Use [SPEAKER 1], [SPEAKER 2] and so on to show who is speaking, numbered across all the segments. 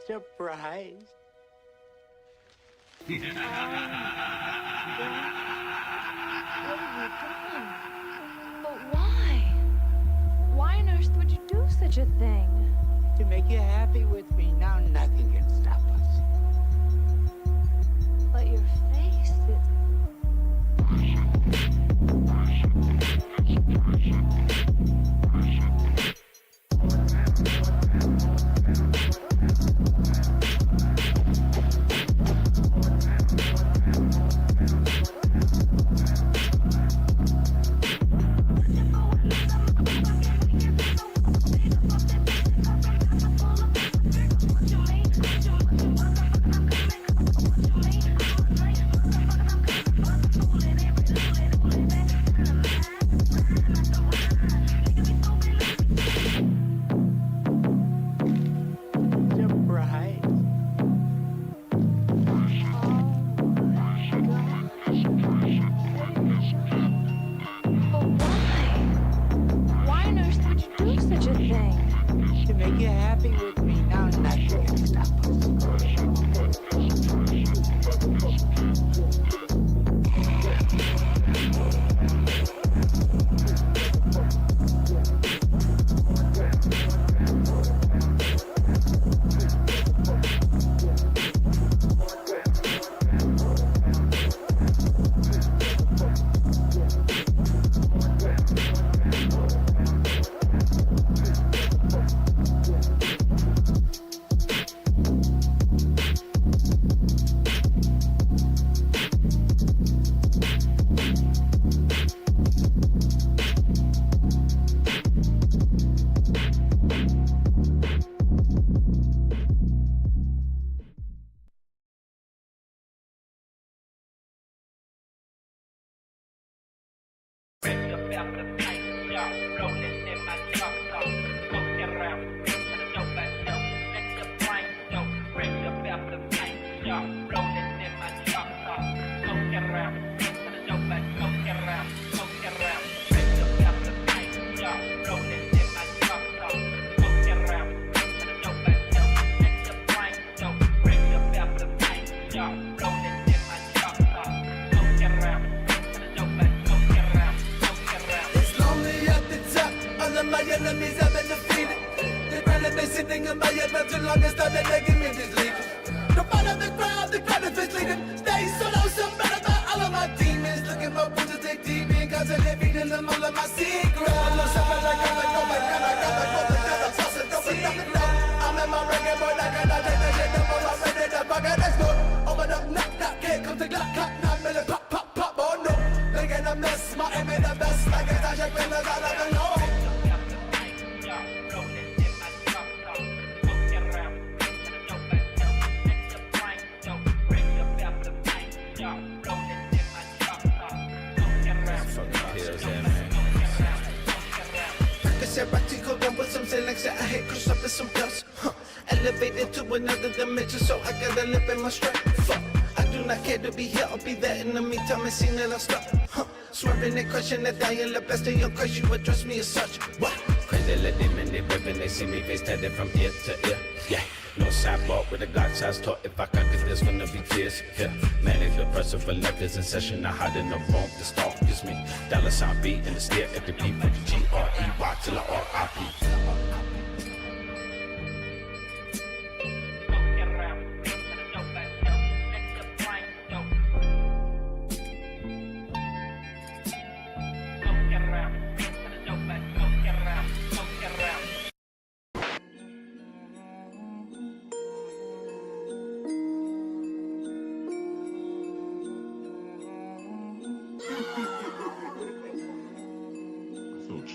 [SPEAKER 1] Surprise.
[SPEAKER 2] What are you doing? But why? Why on earth would you do such a thing?
[SPEAKER 1] To make you happy with me, now nothing can stop us.
[SPEAKER 2] But your face is...
[SPEAKER 3] Elevated to another dimension, so I gotta live in my strength. Fuck, I do not care to be here, I'll be there in the meantime. It seems that I'll stop. Swerving and crushing and dying, the best of your crush, you address me as such. What? Crazy let them in, they ripping, they see me face tatted from ear to ear. Yeah, no sidewalk with a God-sized talk. If I conquer this, gonna be tears. Yeah, manic depressive for left is in session. Now hide in the room, the stalk is me. Dollar sign B in the stare at the P for the G-R-E-Y till I R-I-P.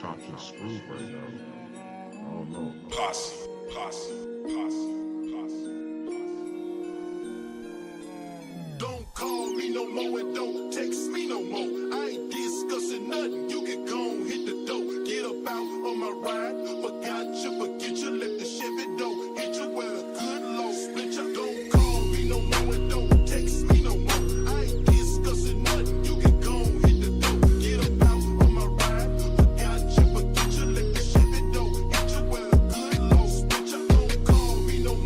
[SPEAKER 4] Chopped and screwed right now. I don't know.
[SPEAKER 5] Posse. Don't call me no more and don't text me no more. I ain't discussing nothing. You can go and hit the door. Get up out on my ride. Forget you, let the Chevy door. Hit you with a good low split you. Don't call me no more and don't text me no more. I ain't discussing nothing. You can go and hit the door. Get up out on my ride. Forget you, let the Chevy door. Hit you with a good low split you. Don't call me no more.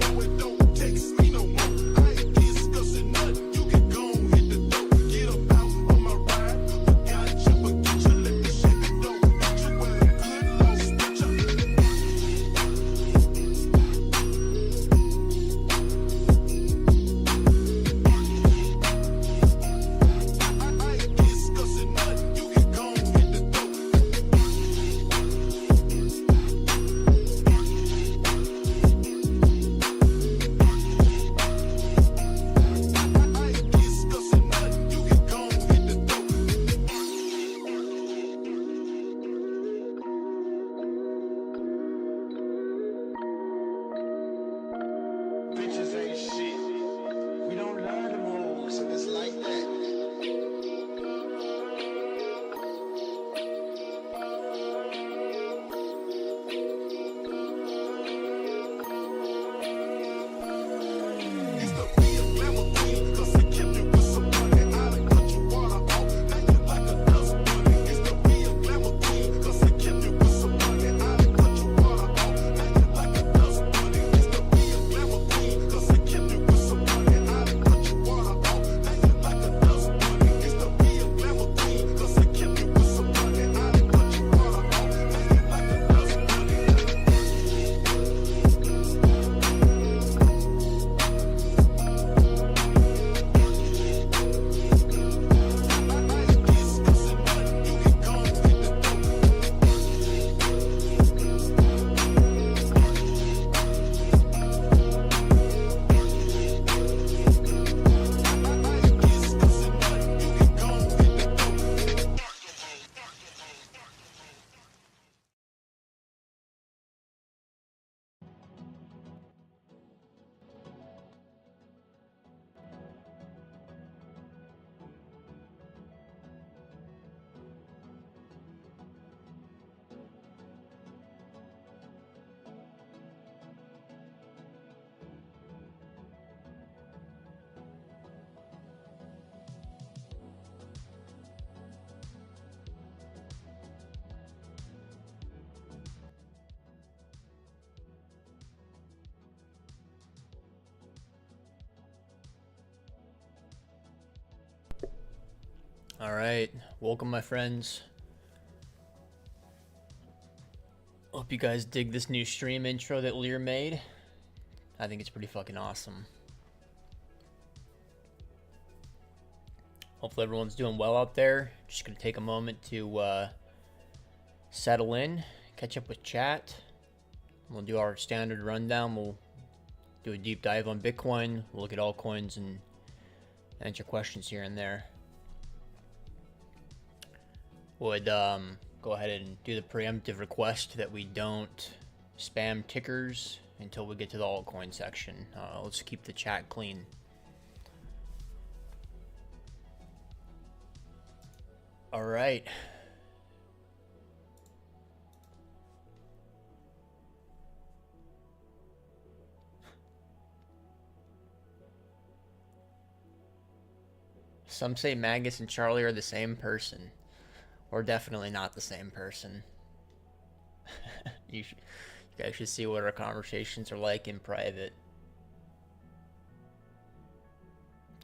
[SPEAKER 6] All right, welcome my friends. Hope you guys dig this new stream intro that Lear made. I think it's pretty fucking awesome. Hopefully everyone's doing well out there. Just gonna take a moment to settle in, catch up with chat. We'll do our standard rundown. We'll do a deep dive on Bitcoin. We'll look at altcoins and answer questions here and there. Would go ahead and do the preemptive request that we don't spam tickers until we get to the altcoin section. Let's keep the chat clean. All right. Some say Magus and Charlie are the same person. We're definitely not the same person. You guys should see what our conversations are like in private.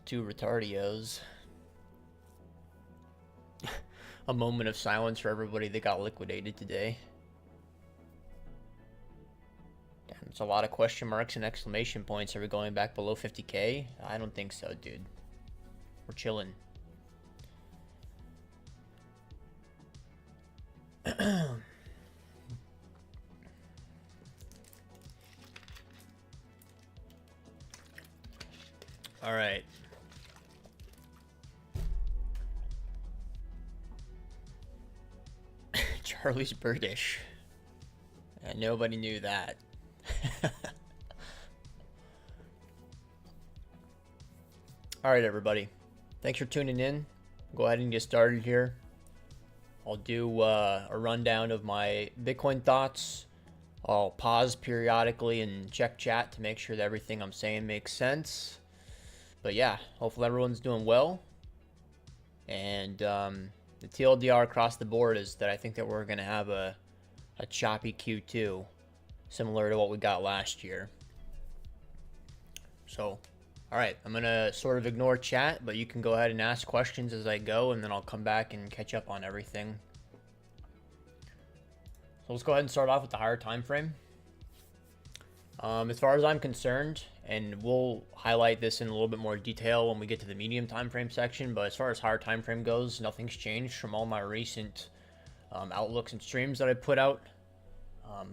[SPEAKER 6] Two retardios. A moment of silence for everybody that got liquidated today. Damn, it's a lot of question marks and exclamation points. Are we going back below 50K? I don't think so, dude. We're chilling. All right. Charlie's British. And nobody knew that. All right, everybody. Thanks for tuning in. Go ahead and get started here. I'll do a rundown of my Bitcoin thoughts. I'll pause periodically and check chat to make sure that everything I'm saying makes sense. But yeah, hopefully everyone's doing well. And the TLDR across the board is that I think that we're going to have a choppy Q2, similar to what we got last year. So, all right, I'm going to sort of ignore chat, but you can go ahead and ask questions as I go, and then I'll come back and catch up on everything. So let's go ahead and start off with the higher time frame. As far as I'm concerned, and we'll highlight this in a little bit more detail when we get to the medium time frame section, but as far as higher time frame goes, nothing's changed from all my recent outlooks and streams that I put out.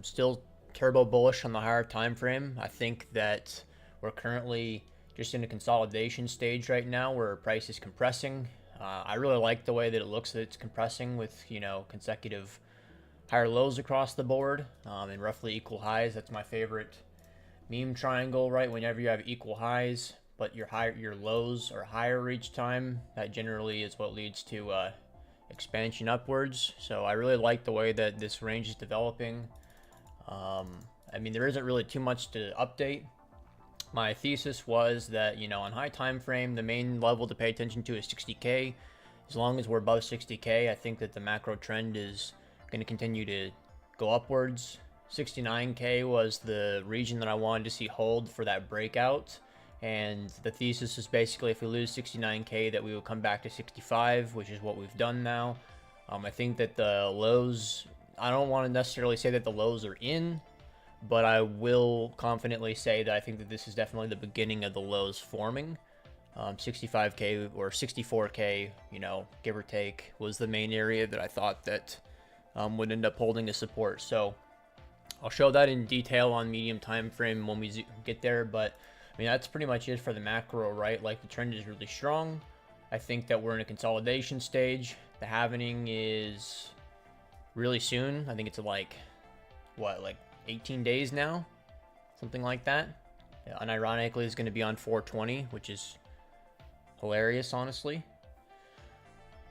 [SPEAKER 6] Still turbo bullish on the higher time frame. I think that we're currently just in a consolidation stage right now where price is compressing. I really like the way that it looks that it's compressing with, you know, consecutive higher lows across the board and roughly equal highs. That's my favorite meme triangle, right? Whenever you have equal highs, but your lows are higher each time, that generally is what leads to expansion upwards. So I really like the way that this range is developing. I mean, there isn't really too much to update. My thesis was that, you know, on high time frame, the main level to pay attention to is 60K. As long as we're above 60K, I think that the macro trend is going to continue to go upwards. 69K was the region that I wanted to see hold for that breakout, and the thesis is basically if we lose 69K that we will come back to 65, which is what we've done now. I think that the lows, I don't want to necessarily say that the lows are in, but I will confidently say that I think that this is definitely the beginning of the lows forming. 65K or 64K, you know, give or take, was the main area that I thought that would end up holding a support. So I'll show that in detail on medium time frame when we get there, but I mean, that's pretty much it for the macro, right? Like, the trend is really strong. I think that we're in a consolidation stage. The halvening is really soon. I think it's like, what, like 18 days now? Something like that. Unironically, it's going to be on 420, which is hilarious, honestly.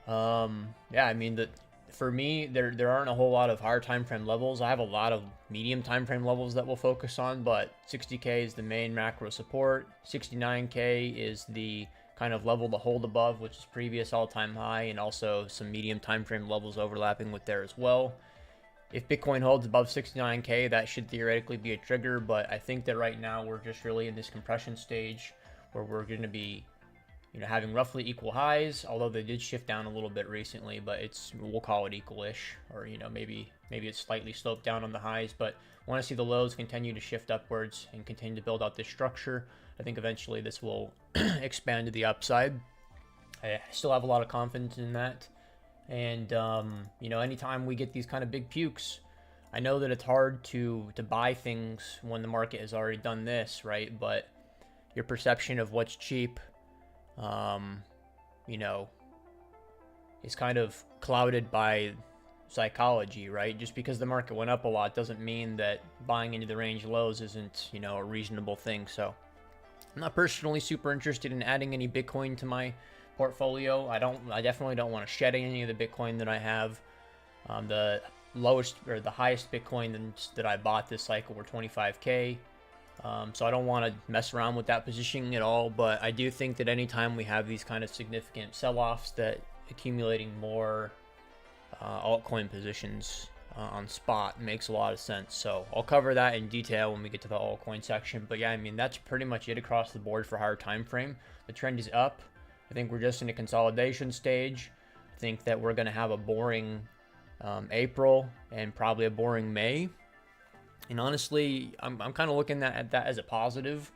[SPEAKER 6] Yeah, I mean, for me, there aren't a whole lot of higher time frame levels. I have a lot of medium time frame levels that we'll focus on, but 60K is the main macro support. 69K is the kind of level to hold above, which is previous all-time high, and also some medium time frame levels overlapping with there as well. If Bitcoin holds above 69K, that should theoretically be a trigger, but I think that right now we're just really in this compression stage where we're going to be you know, having roughly equal highs, although they did shift down a little bit recently, but we'll call it equal-ish, or, you know, maybe it's slightly sloped down on the highs, but I want to see the lows continue to shift upwards and continue to build out this structure. I think eventually this will expand to the upside. I still have a lot of confidence in that. And, you know, anytime we get these kind of big pukes, I know that it's hard to buy things when the market has already done this, right? But your perception of what's cheap, you know, is kind of clouded by psychology, right? Just because the market went up a lot doesn't mean that buying into the range lows isn't, you know, a reasonable thing. So I'm not personally super interested in adding any Bitcoin to my portfolio. I definitely don't want to shed any of the Bitcoin that I have. The lowest or the highest Bitcoin that I bought this cycle were 25K. So I don't want to mess around with that positioning at all, but I do think that anytime we have these kind of significant sell-offs, that accumulating more altcoin positions on spot makes a lot of sense. So I'll cover that in detail when we get to the altcoin section. But yeah, I mean, that's pretty much it across the board for higher time frame. The trend is up. I think we're just in a consolidation stage. I think that we're going to have a boring April and probably a boring May. And honestly, I'm kind of looking at that as a positive.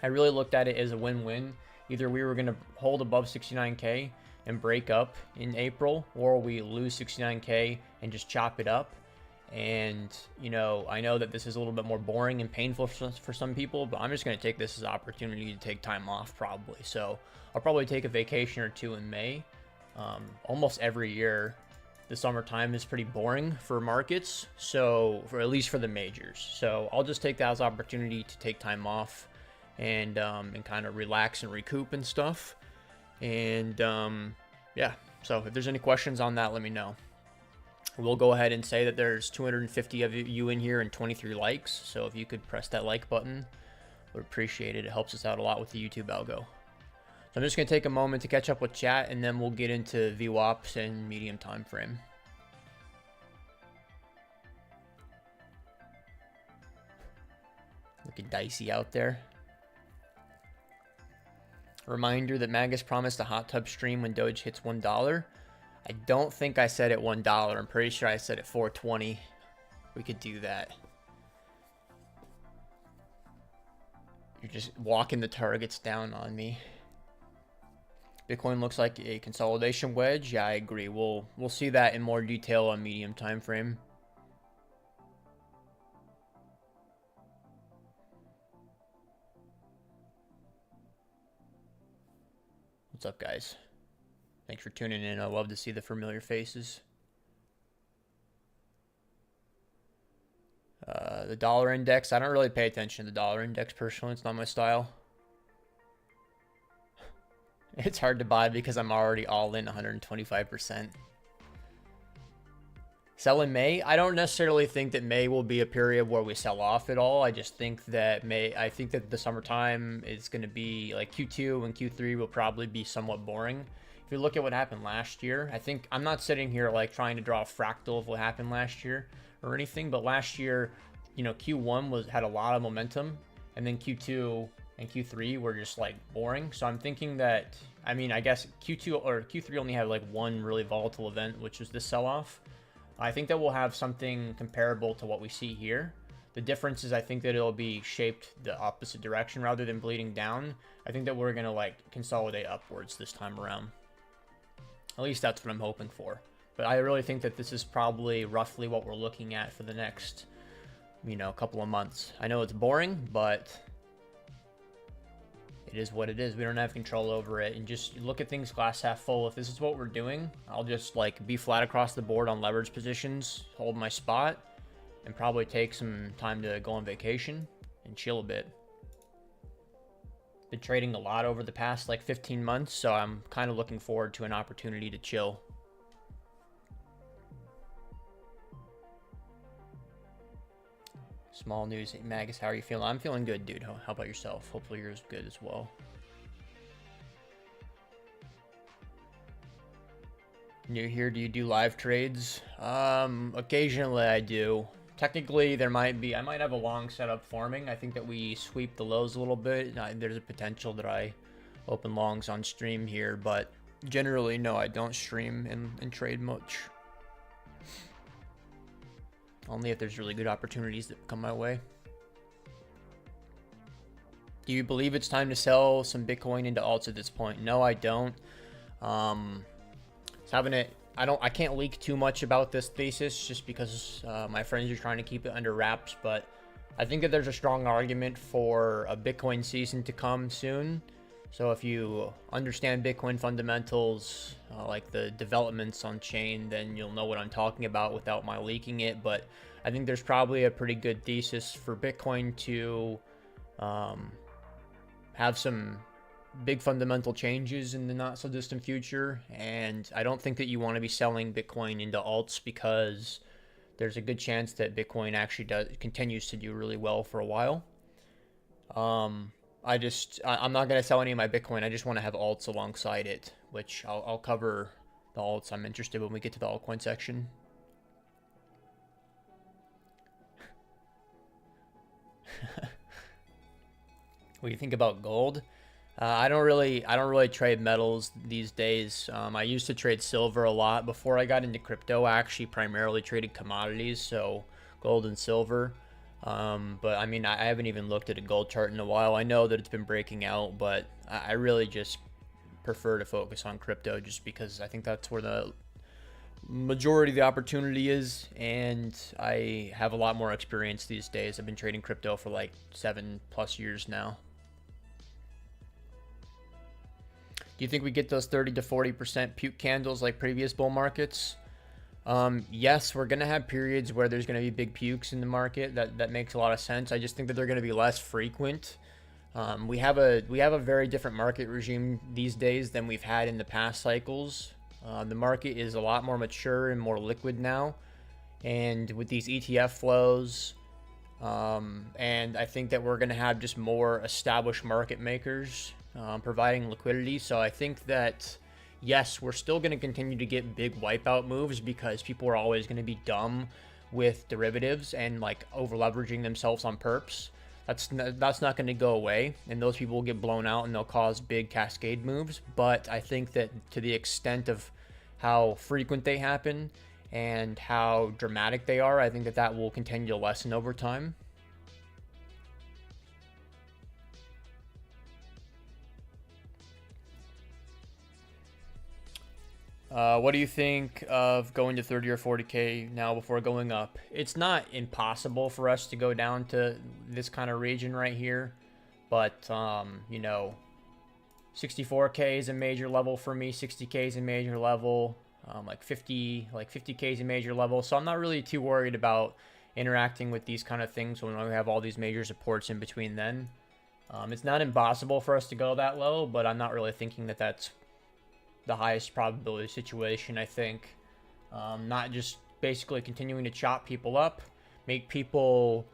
[SPEAKER 6] I really looked at it as a win-win. Either we were going to hold above 69K and break up in April, or we lose 69K and just chop it up. And, you know, I know that this is a little bit more boring and painful for some people, but I'm just going to take this as an opportunity to take time off probably. So I'll probably take a vacation or two in May. Almost every year, the summertime is pretty boring for markets, so at least for the majors. So I'll just take that as an opportunity to take time off and kind of relax and recoup and stuff. And yeah, so if there's any questions on that, let me know. We'll go ahead and say that there's 250 of you in here and 23 likes. So if you could press that like button, would appreciate it. It helps us out a lot with the YouTube algo. So I'm just going to take a moment to catch up with chat, and then we'll get into VWAPs and medium time frame. Looking dicey out there. Reminder that Magus promised a hot tub stream when Doge hits $1. I don't think I said at $1. I'm pretty sure I said at 420. We could do that. You're just walking the targets down on me. Bitcoin looks like a consolidation wedge. Yeah, I agree. We'll see that in more detail on medium time frame. What's up, guys? Thanks for tuning in. I love to see the familiar faces. The dollar index. I don't really pay attention to the dollar index personally. It's not my style. It's hard to buy because I'm already all in 125%. Sell in May. I don't necessarily think that May will be a period where we sell off at all. I just think that I think that the summertime is going to be like Q2 and Q3 will probably be somewhat boring. If you look at what happened last year, I think I'm not sitting here like trying to draw a fractal of what happened last year or anything, but last year, you know, Q1 had a lot of momentum, and then Q2 and Q3 were just like boring. So I'm thinking that, I mean, I guess Q2 or Q3 only had like one really volatile event, which was this sell-off. I think that we'll have something comparable to what we see here. The difference is I think that it'll be shaped the opposite direction rather than bleeding down. I think that we're going to like consolidate upwards this time around. At least that's what I'm hoping for. But I really think that this is probably roughly what we're looking at for the next, you know, couple of months. I know it's boring, but it is what it is. We don't have control over it. And just look at things glass half full. If this is what we're doing, I'll just like be flat across the board on leverage positions, hold my spot, and probably take some time to go on vacation and chill a bit. Been trading a lot over the past like 15 months, so I'm kind of looking forward to an opportunity to chill. Small news. Magus, how are you feeling? I'm feeling good, dude. How about yourself? Hopefully yours is good as well. New here, do you do live trades? Occasionally I do. Technically, I might have a long setup farming. I think that we sweep the lows a little bit. There's a potential that I open longs on stream here, but generally, no, I don't stream and trade much. Only if there's really good opportunities that come my way. Do you believe it's time to sell some Bitcoin into alts at this point? No, I don't. I can't leak too much about this thesis just because my friends are trying to keep it under wraps, but I think that there's a strong argument for a Bitcoin season to come soon. So if you understand Bitcoin fundamentals, like the developments on chain, then you'll know what I'm talking about without my leaking it. But I think there's probably a pretty good thesis for Bitcoin to have some big fundamental changes in the not so distant future. And I don't think that you want to be selling Bitcoin into alts because there's a good chance that Bitcoin actually continues to do really well for a while. I'm not going to sell any of my Bitcoin. I just want to have alts alongside it, which I'll cover the alts I'm interested when we get to the altcoin section. What do you think about gold? I don't really trade metals these days. I used to trade silver a lot before I got into crypto. I actually primarily traded commodities, so gold and silver. But I mean, I haven't even looked at a gold chart in a while. I know that it's been breaking out, but I really just prefer to focus on crypto just because I think that's where the majority of the opportunity is, and I have a lot more experience these days. I've been trading crypto for like 7+ years now. Do you think we get those 30 to 40% puke candles like previous bull markets? Yes, we're going to have periods where there's going to be big pukes in the market. That makes a lot of sense. I just think that they're going to be less frequent. We have a very different market regime these days than we've had in the past cycles. The market is a lot more mature and more liquid now. And with these ETF flows, and I think that we're going to have just more established market makers providing liquidity. So I think that, yes, we're still going to continue to get big wipeout moves because people are always going to be dumb with derivatives and like over leveraging themselves on perps. That's not going to go away, and those people will get blown out and they'll cause big cascade moves. But I think that to the extent of how frequent they happen and how dramatic they are, I think that will continue to lessen over time. What do you think of going to 30 or 40K now before going up? It's not impossible for us to go down to this kind of region right here, but you know, 64K is a major level for me. 60K is a major level. Like 50K is a major level. So I'm not really too worried about interacting with these kind of things when we have all these major supports in between then. It's not impossible for us to go that low, but I'm not really thinking that that's the highest probability situation. I think not just basically continuing to chop people up, make people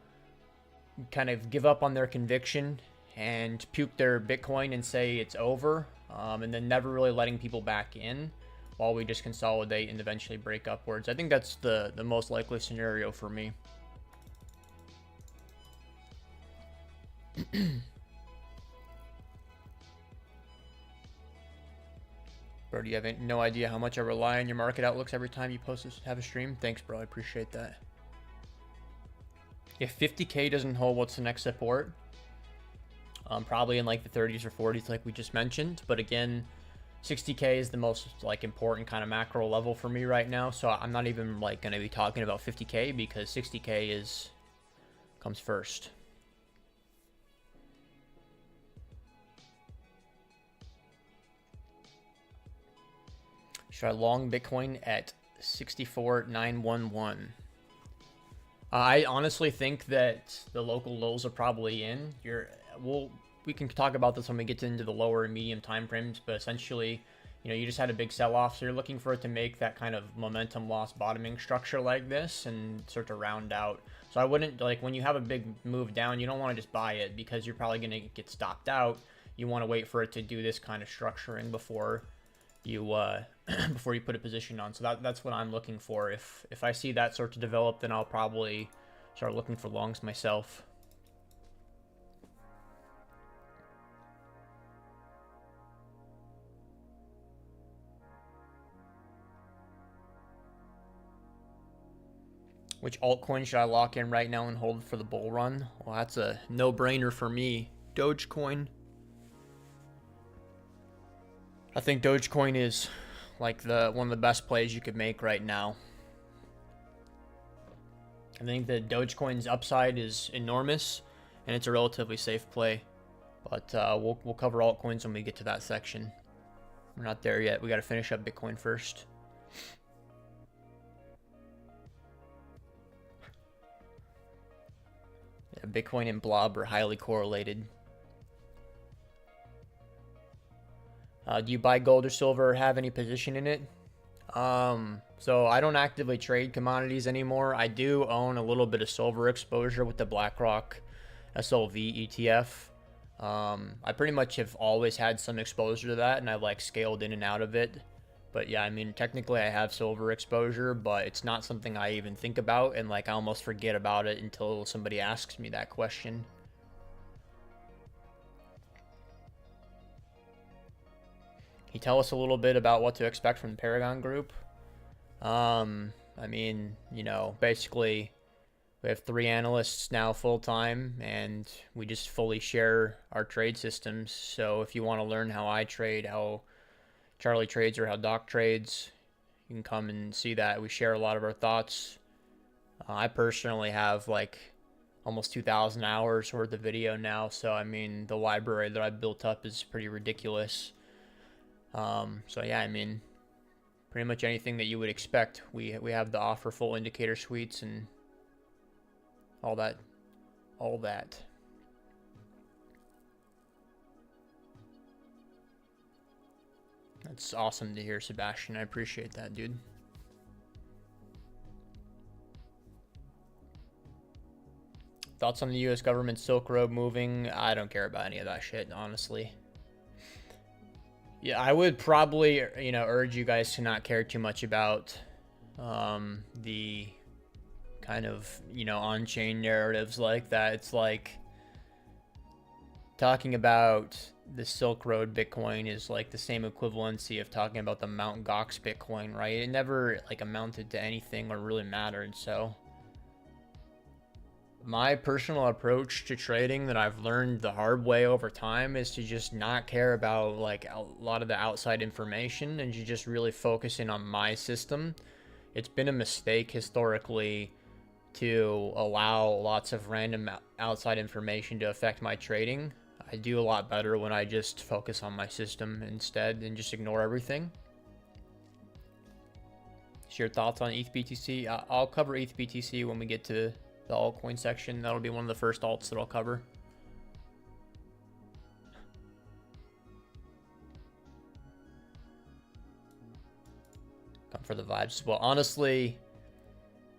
[SPEAKER 6] kind of give up on their conviction and puke their Bitcoin and say it's over, and then never really letting people back in while we just consolidate and eventually break upwards. I think that's the most likely scenario for me. Bro, do you have no idea how much I rely on your market outlooks every time you have a stream? Thanks, bro. I appreciate that. If 50K doesn't hold, what's the next support? Probably in like the 30s or 40s, like we just mentioned. But again, 60K is the most like important kind of macro level for me right now. So I'm not even like going to be talking about 50K because 60K comes first. Should I long Bitcoin at 64,911? I honestly think that the local lows are probably in. We can talk about this when we get into the lower and medium time frames, but essentially, you know, you just had a big sell-off, so you're looking for it to make that kind of momentum loss bottoming structure like this and start to round out. So I wouldn't, like, when you have a big move down, you don't want to just buy it because you're probably going to get stopped out. You want to wait for it to do this kind of structuring before you before you put a position on. So that's what I'm looking for. If I see that start to develop, then I'll probably start looking for longs myself. Which altcoin should I lock in right now and hold for the bull run? Well, that's a no-brainer for me. Dogecoin. I think Dogecoin is like one of the best plays you could make right now. I think the Dogecoin's upside is enormous, and it's a relatively safe play. But we'll cover altcoins when we get to that section. We're not there yet. We got to finish up Bitcoin first. Yeah, Bitcoin and Blob are highly correlated. Do you buy gold or silver or have any position in it? So I don't actively trade commodities anymore. I do own a little bit of silver exposure with the BlackRock SLV ETF. I pretty much have always had some exposure to that, and I've like scaled in and out of it. But yeah, I mean, technically I have silver exposure, but it's not something I even think about, and like I almost forget about it until somebody asks me that question. Can you tell us a little bit about what to expect from the Paragon Group? I mean, you know, basically we have 3 analysts now full-time, and we just fully share our trade systems. So if you want to learn how I trade, how Charlie trades, or how Doc trades, you can come and see that. We share a lot of our thoughts. I personally have like almost 2,000 hours worth of video now. So, I mean, the library that I built up is pretty ridiculous. So yeah, I mean, pretty much anything that you would expect. We have to offer full indicator suites and all that. That's awesome to hear, Sebastian. I appreciate that, dude. Thoughts on the U.S. government Silk Road moving? I don't care about any of that shit, honestly. Yeah, I would probably, you know, urge you guys to not care too much about the kind of, you know, on-chain narratives like that. It's like talking about the Silk Road Bitcoin is like the same equivalency of talking about the Mt. Gox Bitcoin, right? It never like amounted to anything or really mattered. So my personal approach to trading that I've learned the hard way over time is to just not care about like a lot of the outside information and to just really focus in on my system. It's been a mistake historically to allow lots of random outside information to affect my trading. I do a lot better when I just focus on my system instead and just ignore everything. So your thoughts on ETH BTC? I'll cover ETH BTC when we get to the altcoin section. That'll be one of the first alts that I'll cover. Come for the vibes. Well, honestly,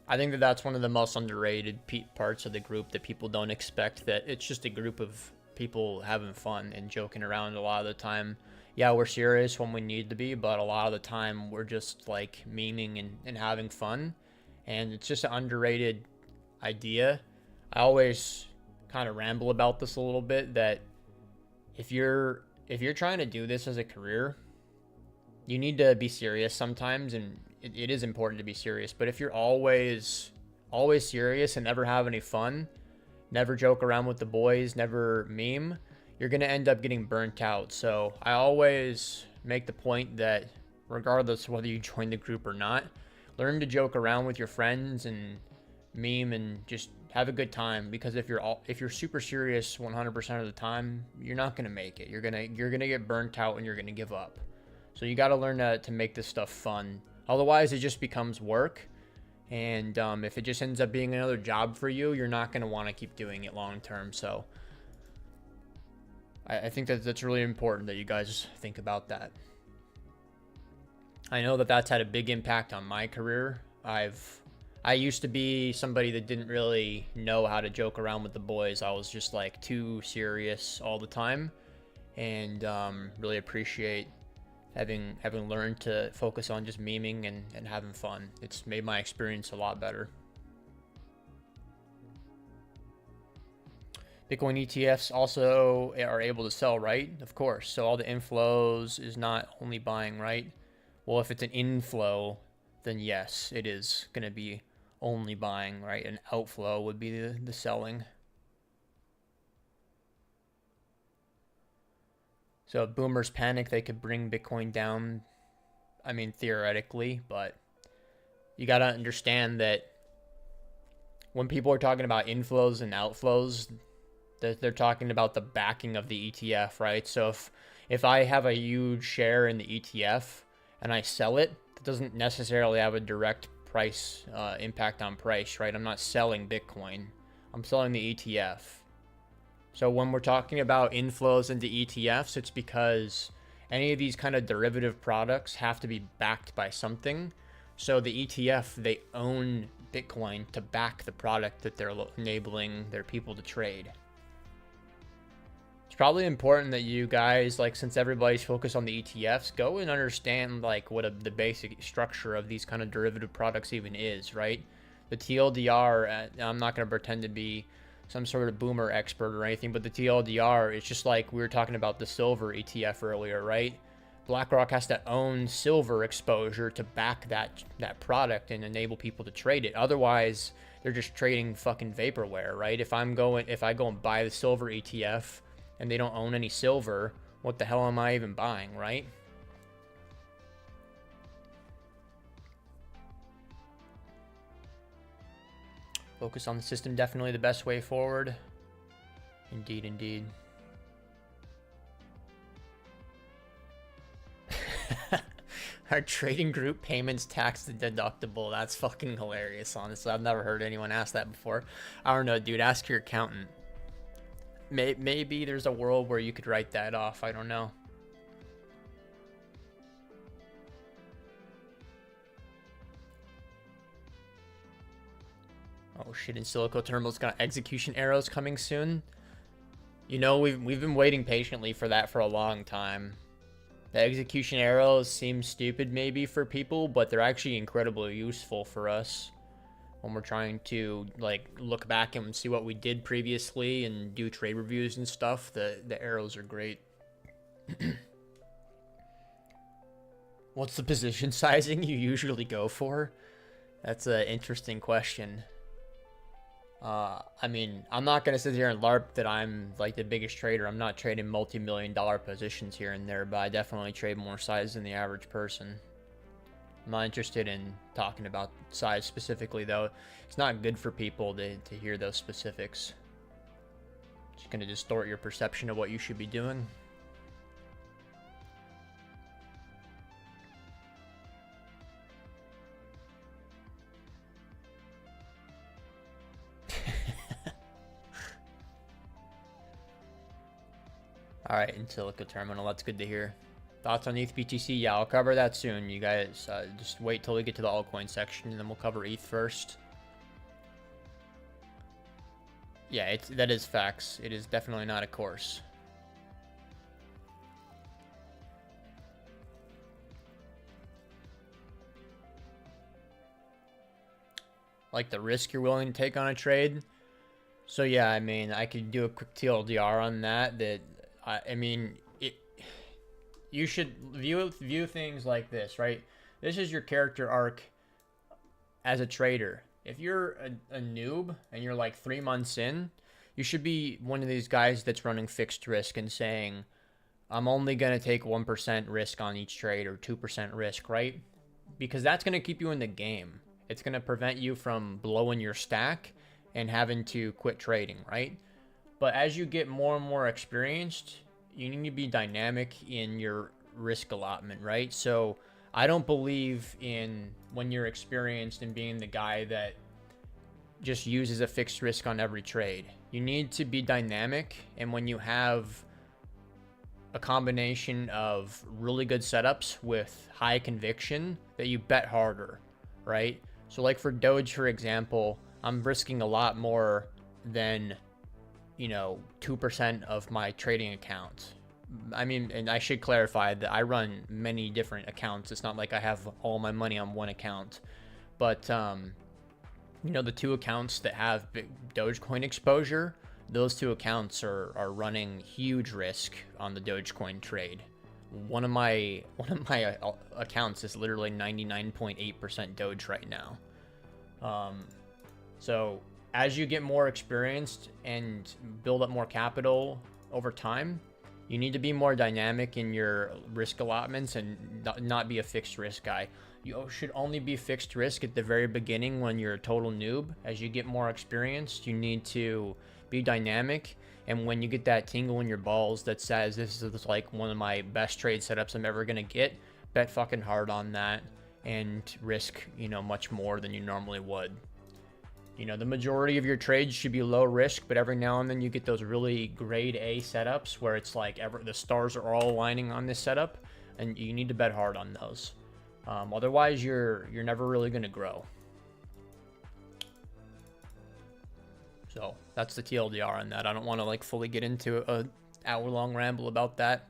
[SPEAKER 6] I think that that's one of the most underrated parts of the group that people don't expect, that it's just a group of people having fun and joking around a lot of the time. Yeah, we're serious when we need to be, but a lot of the time we're just like memeing and having fun. And it's just an underrated idea. I always kind of ramble about this a little bit, that if you're trying to do this as a career, you need to be serious sometimes, and it is important to be serious. But if you're always serious and never have any fun, never joke around with the boys, never meme, you're gonna end up getting burnt out. So I always make the point that regardless of whether you join the group or not, learn to joke around with your friends and meme and just have a good time, because if you're super serious 100% of the time, you're not gonna make it. You're gonna get burnt out and you're gonna give up. So you got to learn to make this stuff fun. Otherwise, it just becomes work. And if it just ends up being another job for you, you're not going to want to keep doing it long term. So I think that's really important that you guys think about that. I know that that's had a big impact on my career. I used to be somebody that didn't really know how to joke around with the boys. I was just like too serious all the time, and really appreciate having learned to focus on just memeing and having fun. It's made my experience a lot better. Bitcoin ETFs also are able to sell, right? Of course. So all the inflows is not only buying, right? Well, if it's an inflow, then yes, it is going to be only buying, right? An outflow would be the selling. So if boomers panic, they could bring Bitcoin down, I mean, theoretically, but you got to understand that when people are talking about inflows and outflows, they're talking about the backing of the ETF, right? So if I have a huge share in the ETF and I sell it, that doesn't necessarily have a direct price impact on price, right? I'm not selling Bitcoin. I'm selling the ETF. So when we're talking about inflows into ETFs, it's because any of these kind of derivative products have to be backed by something. So the ETF, they own Bitcoin to back the product that they're enabling their people to trade. It's probably important that you guys, like, since everybody's focused on the ETFs, go and understand like what the basic structure of these kind of derivative products even is, right? The TLDR, I'm not going to pretend to be some sort of boomer expert or anything, but the TLDR is just like we were talking about the silver ETF earlier, right? BlackRock has to own silver exposure to back that product and enable people to trade it. Otherwise, they're just trading fucking vaporware, right? If I go and buy the silver ETF and they don't own any silver, what the hell am I even buying, right? Focus on the system, definitely the best way forward. Indeed, indeed. Our trading group payments tax deductible. That's fucking hilarious, honestly. I've never heard anyone ask that before. I don't know, dude. Ask your accountant. Maybe there's a world where you could write that off. I don't know. Oh shit, in Silico Terminal's got execution arrows coming soon. You know, we've been waiting patiently for that for a long time. The execution arrows seem stupid maybe for people, but they're actually incredibly useful for us when we're trying to like look back and see what we did previously and do trade reviews and stuff. The arrows are great. What's the position sizing you usually go for? That's an interesting question. I mean, I'm not going to sit here and LARP that I'm like the biggest trader. I'm not trading multi-million-dollar positions here and there, but I definitely trade more size than the average person. I'm not interested in talking about size specifically, though. It's not good for people to hear those specifics. It's going to distort your perception of what you should be doing. Alright, in Silico Terminal, that's good to hear. Thoughts on ETH BTC? Yeah, I'll cover that soon. You guys just wait till we get to the altcoin section, and then we'll cover ETH first. Yeah, that is facts. It is definitely not a course. Like the risk you're willing to take on a trade. So yeah, I mean, I could do a quick TLDR on that. I mean, you should view things like this, right? This is your character arc as a trader. If you're a noob and you're like 3 months in, you should be one of these guys that's running fixed risk and saying, I'm only going to take 1% risk on each trade or 2% risk, right? Because that's going to keep you in the game. It's going to prevent you from blowing your stack and having to quit trading, right? But as you get more and more experienced, you need to be dynamic in your risk allotment, right? So I don't believe in when you're experienced and being the guy that just uses a fixed risk on every trade. You need to be dynamic, and when you have a combination of really good setups with high conviction, that you bet harder, right? So like for Doge, for example, I'm risking a lot more than, you know, 2% of my trading account. I mean, and I should clarify that I run many different accounts. It's not like I have all my money on one account. But, you know, the two accounts that have big Dogecoin exposure, those two accounts are running huge risk on the Dogecoin trade. One of my accounts is literally 99.8% Doge right now. So as you get more experienced and build up more capital over time, you need to be more dynamic in your risk allotments and not be a fixed risk guy. You should only be fixed risk at the very beginning when you're a total noob. As you get more experienced, you need to be dynamic. And when you get that tingle in your balls that says this is like one of my best trade setups I'm ever gonna get, bet fucking hard on that and risk, you know, much more than you normally would. You know, the majority of your trades should be low risk, but every now and then you get those really grade A setups where it's like the stars are all aligning on this setup, and you need to bet hard on those. Otherwise, you're never really going to grow. So that's the TLDR on that. I don't want to like fully get into a hour-long ramble about that.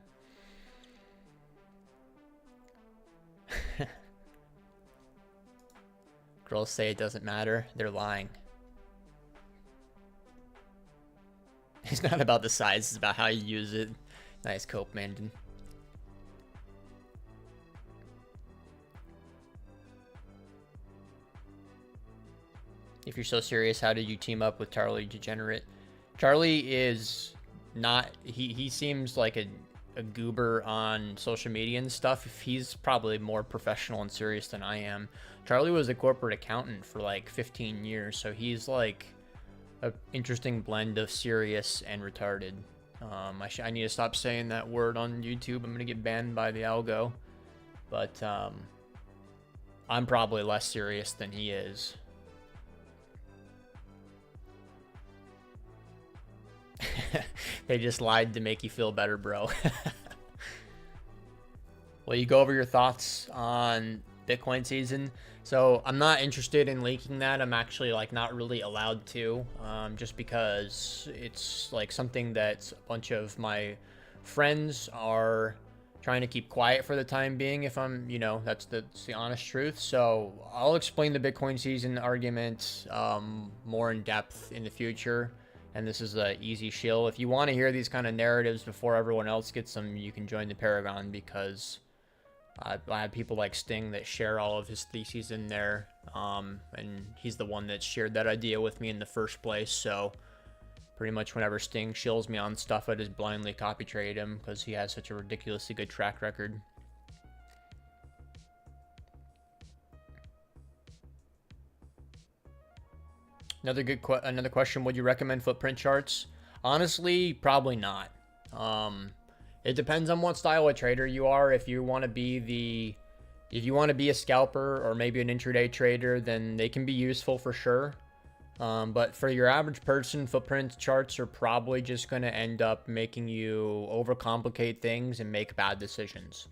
[SPEAKER 6] Girls say it doesn't matter. They're lying. It's not about the size. It's about how you use it. Nice cope, Mandan. If you're so serious, how did you team up with Charlie Degenerate? Charlie is not... He seems like a goober on social media and stuff. He's probably more professional and serious than I am. Charlie was a corporate accountant for like 15 years, so he's like an interesting blend of serious and retarded. I need to stop saying that word on YouTube. I'm gonna get banned by the ALGO. But I'm probably less serious than he is. They just lied to make you feel better, bro. Well, you go over your thoughts on Bitcoin season. So I'm not interested in leaking that. I'm actually like not really allowed to, just because it's like something that a bunch of my friends are trying to keep quiet for the time being. If I'm, you know, that's the honest truth. So I'll explain the Bitcoin season argument more in depth in the future. And this is a easy shill. If you want to hear these kind of narratives before everyone else gets them, you can join the Paragon, because I have people like Sting that share all of his theses in there. And he's the one that shared that idea with me in the first place. So pretty much whenever Sting shills me on stuff, I just blindly copy trade him because he has such a ridiculously good track record. Another question, would you recommend footprint charts? Honestly, probably not. It depends on what style of trader you are. If you want to be a scalper or maybe an intraday trader, then they can be useful for sure. But for your average person, footprint charts are probably just going to end up making you overcomplicate things and make bad decisions.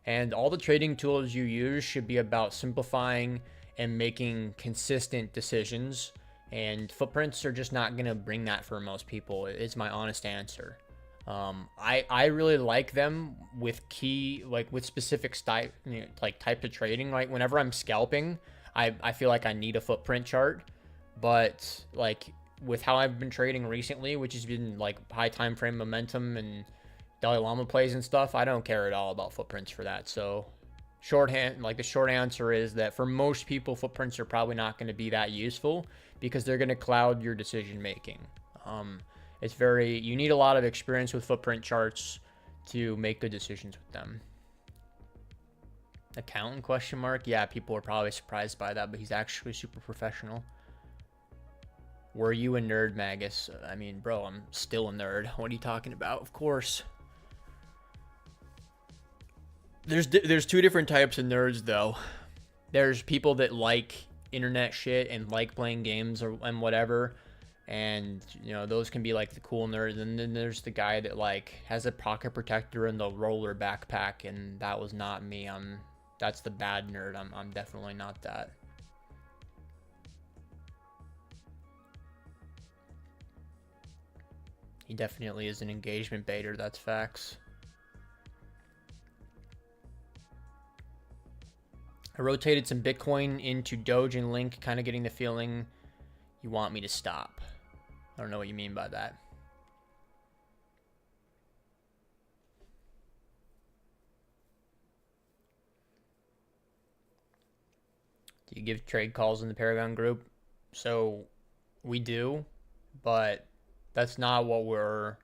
[SPEAKER 6] And all the trading tools you use should be about simplifying and making consistent decisions. And footprints are just not going to bring that for most people. It's my honest answer. I really like them with with specific types of trading. Like whenever I'm scalping, I feel like I need a footprint chart. But like with how I've been trading recently, which has been like high time frame momentum and Dalai Lama plays and stuff, I don't care at all about footprints for that. So the short answer is that for most people, footprints are probably not going to be that useful because they're going to cloud your decision making. You need a lot of experience with footprint charts to make good decisions with them. Accountant question mark? Yeah, people are probably surprised by that, but he's actually super professional. Were you a nerd, Magus? I mean, bro, I'm still a nerd. What are you talking about? Of course. There's two different types of nerds, though. There's people that like internet shit and like playing games and whatever, and you know, those can be like the cool nerd. And then there's the guy that like has a pocket protector and the roller backpack, and that was not me. That's the bad nerd. I'm definitely not that. He definitely is an engagement baiter, that's facts. I rotated some Bitcoin into Doge and Link, kind of getting the feeling you want me to stop. I don't know what you mean by that. Do you give trade calls in the Paragon group? So we do, but that's not what we're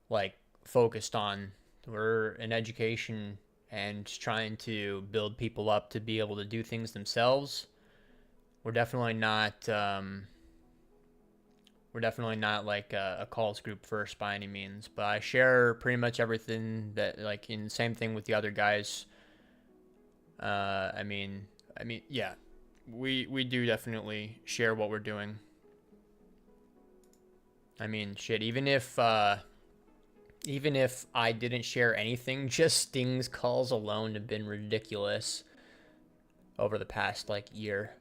[SPEAKER 6] like focused on. We're in education and trying to build people up to be able to do things themselves. We're definitely not like a calls group first by any means, but I share pretty much everything that, like, in the same thing with the other guys. I mean, yeah, we do definitely share what we're doing. I mean, shit, even if I didn't share anything, just Sting's calls alone have been ridiculous over the past, like, year.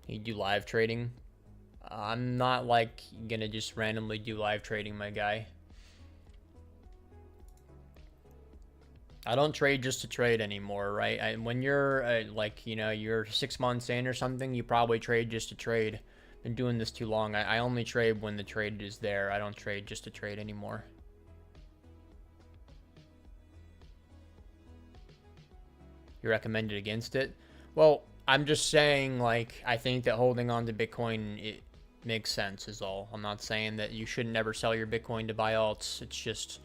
[SPEAKER 6] You do live trading? I'm not, like, gonna just randomly do live trading, my guy. I don't trade just to trade anymore, right? When you're, like, you know, you're 6 months in or something, you probably trade just to trade. Been doing this too long. I only trade when the trade is there. I don't trade just to trade anymore. You recommended against it? Well, I'm just saying, like, I think that holding on to Bitcoin, it makes sense is all. I'm not saying that you should never sell your Bitcoin to buy alts. It's just,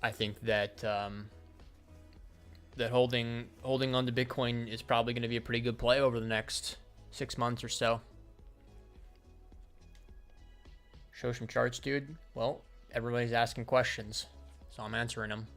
[SPEAKER 6] I think that that holding on to Bitcoin is probably going to be a pretty good play over the next 6 months or so. Show some charts, dude. Well, everybody's asking questions, so I'm answering them.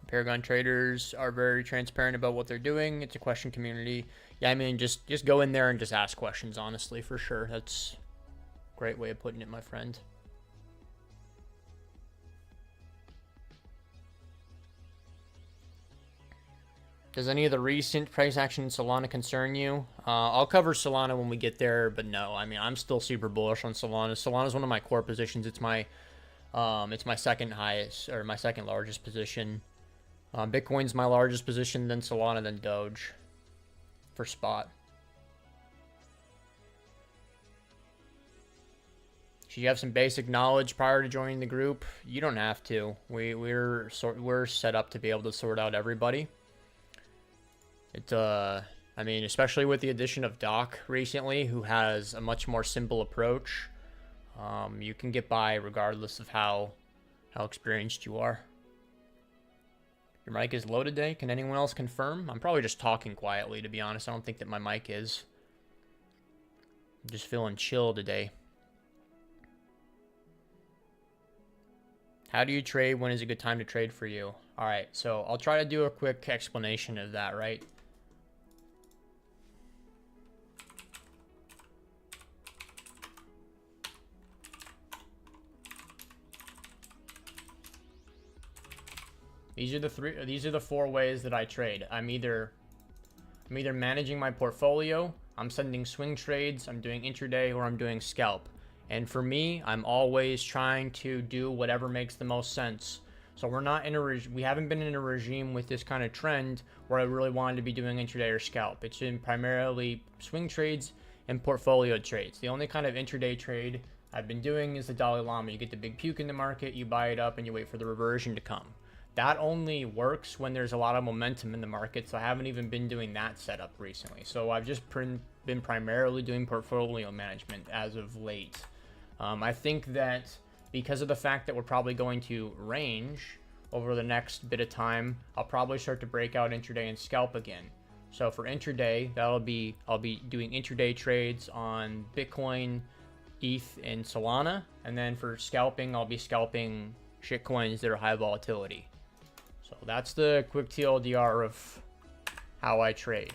[SPEAKER 6] Paragon traders are very transparent about what they're doing. It's a question community. Yeah, I mean, just go in there and just ask questions, honestly, for sure. That's a great way of putting it, my friend. Does any of the recent price action in Solana concern you? I'll cover Solana when we get there, but no. I mean, I'm still super bullish on Solana. Solana is one of my core positions. It's my second highest, or my second largest position. Bitcoin's my largest position, then Solana, then Doge for spot. Should you have some basic knowledge prior to joining the group? You don't have to. We're set up to be able to sort out everybody. I mean, especially with the addition of Doc recently, who has a much more simple approach. You can get by regardless of how experienced you are. Your mic is low today. Can anyone else confirm? I'm probably just talking quietly, to be honest. I don't think that my mic is. I'm just feeling chill today. How do you trade? When is a good time to trade for you? All right, so I'll try to do a quick explanation of that, right? These are the four ways that I trade. I'm either managing my portfolio, I'm sending swing trades, I'm doing intraday, or I'm doing scalp. And for me, I'm always trying to do whatever makes the most sense. So we haven't been in a regime with this kind of trend where I really wanted to be doing intraday or scalp. It's been primarily swing trades and portfolio trades. The only kind of intraday trade I've been doing is the Dalai Lama. You get the big puke in the market, you buy it up, and you wait for the reversion to come. That only works when there's a lot of momentum in the market, so I haven't even been doing that setup recently. So I've just been primarily doing portfolio management as of late. I think that because of the fact that we're probably going to range over the next bit of time, I'll probably start to break out intraday and scalp again. So for intraday, I'll be doing intraday trades on Bitcoin, ETH, and Solana, and then for scalping, I'll be scalping shitcoins that are high volatility. So that's the quick TLDR of how I trade.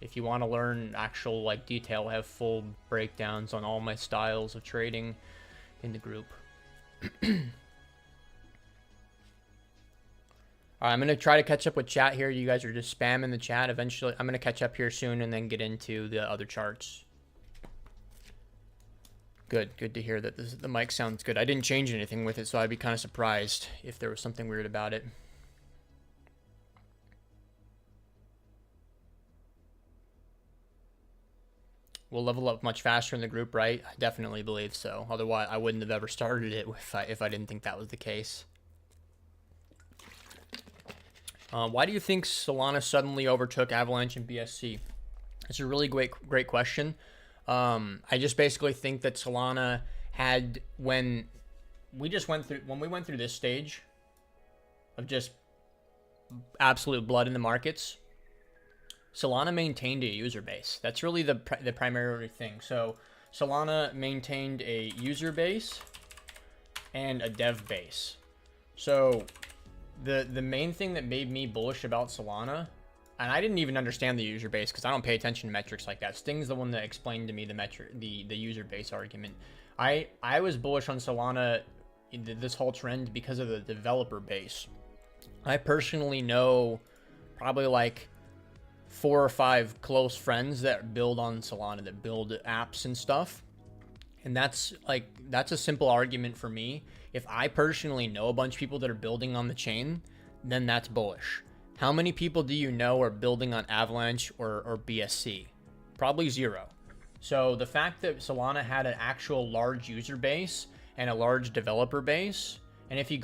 [SPEAKER 6] If you want to learn actual like detail, I have full breakdowns on all my styles of trading in the group. Alright, I'm going to try to catch up with chat here. You guys are just spamming the chat. Eventually, I'm going to catch up here soon and then get into the other charts. Good to hear that the mic sounds good. I didn't change anything with it, so I'd be kind of surprised if there was something weird about it. will level up much faster in the group, right? I definitely believe so. Otherwise, I wouldn't have ever started it if I didn't think that was the case. Why do you think Solana suddenly overtook Avalanche and BSC? It's a really great question. I just basically think that Solana had, when we went through this stage of just absolute blood in the markets, Solana maintained a user base. That's really the primary thing. So Solana maintained a user base and a dev base. So the main thing that made me bullish about Solana, and I didn't even understand the user base because I don't pay attention to metrics like that. Sting's the one that explained to me the user base argument. I was bullish on Solana this whole trend because of the developer base. I personally know probably like 4 or 5 close friends that build on Solana, that build apps and stuff. And that's a simple argument for me. If I personally know a bunch of people that are building on the chain, then that's bullish. How many people do you know are building on Avalanche or BSC? Probably 0. So the fact that Solana had an actual large user base and a large developer base, and if you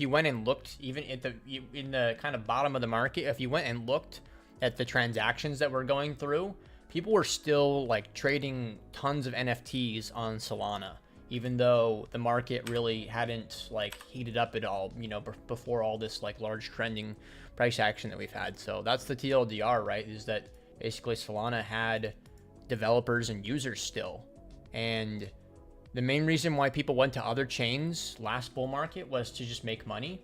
[SPEAKER 6] went and looked even in the kind of bottom of the market, if you went and looked at the transactions that were going through, people were still like trading tons of NFTs on Solana, even though the market really hadn't like heated up at all, you know, before all this like large trending price action that we've had. So that's the TLDR, right? Is that basically Solana had developers and users still. And the main reason why people went to other chains last bull market was to just make money.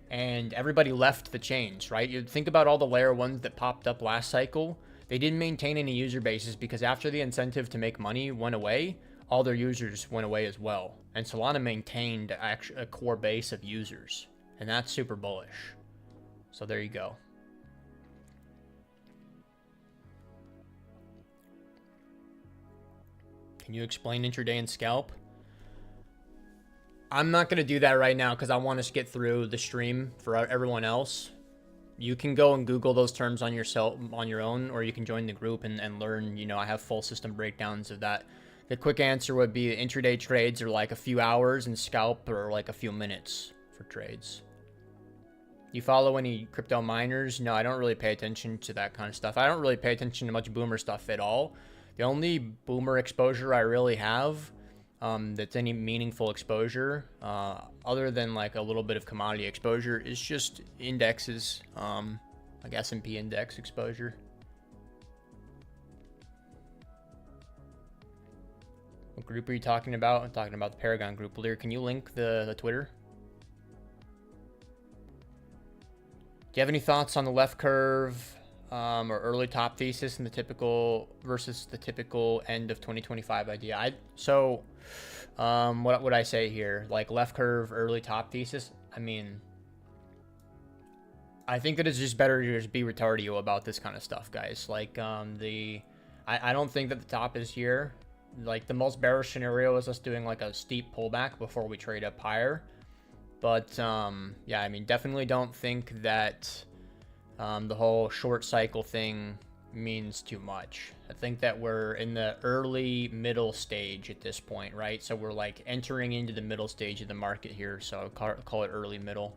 [SPEAKER 6] And everybody left the chains, right? You think about all the layer ones that popped up last cycle. They didn't maintain any user bases because after the incentive to make money went away, all their users went away as well. And Solana maintained a core base of users. And that's super bullish. So there you go. Can you explain intraday and scalp? I'm not going to do that right now because I want us to get through the stream for everyone else. You can go and Google those terms on your own, or you can join the group and learn. You know, I have full system breakdowns of that. The quick answer would be intraday trades are like a few hours and scalp are like a few minutes for trades. You follow any crypto miners? No, I don't really pay attention to that kind of stuff. I don't really pay attention to much boomer stuff at all. The only boomer exposure I really have that's any meaningful exposure, other than like a little bit of commodity exposure, is just indexes, like S&P index exposure. What group are you talking about? I'm talking about the Paragon group. Lear, can you link the Twitter? Do you have any thoughts on the left curve or early top thesis in the typical versus the typical end of 2025 idea? What would I say here? Like left curve, early top thesis? I mean, I think that it's just better to just be retardio about this kind of stuff, guys. Like I don't think that the top is here. Like the most bearish scenario is us doing like a steep pullback before we trade up higher. But yeah, I mean, definitely don't think that the whole short cycle thing means too much. I think that we're in the early middle stage at this point, right? So we're like entering into the middle stage of the market here. So call it early middle.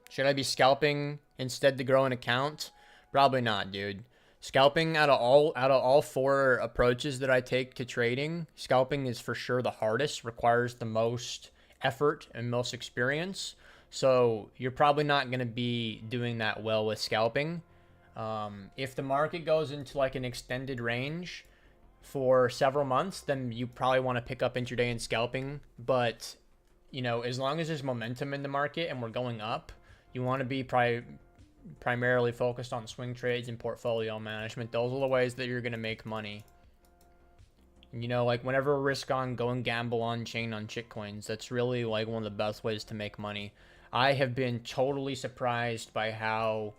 [SPEAKER 6] Should I be scalping instead to grow an account? Probably not, dude. Scalping out of all 4 approaches that I take to trading, scalping is for sure the hardest, requires the most effort and most experience. So you're probably not going to be doing that well with scalping. If the market goes into like an extended range for several months, then you probably want to pick up intraday and scalping. But, you know, as long as there's momentum in the market and we're going up, you want to be primarily focused on swing trades and portfolio management. Those are the ways that you're going to make money. You know, like whenever risk on, go and gamble on chain on shitcoins. That's really like one of the best ways to make money. I have been totally surprised by how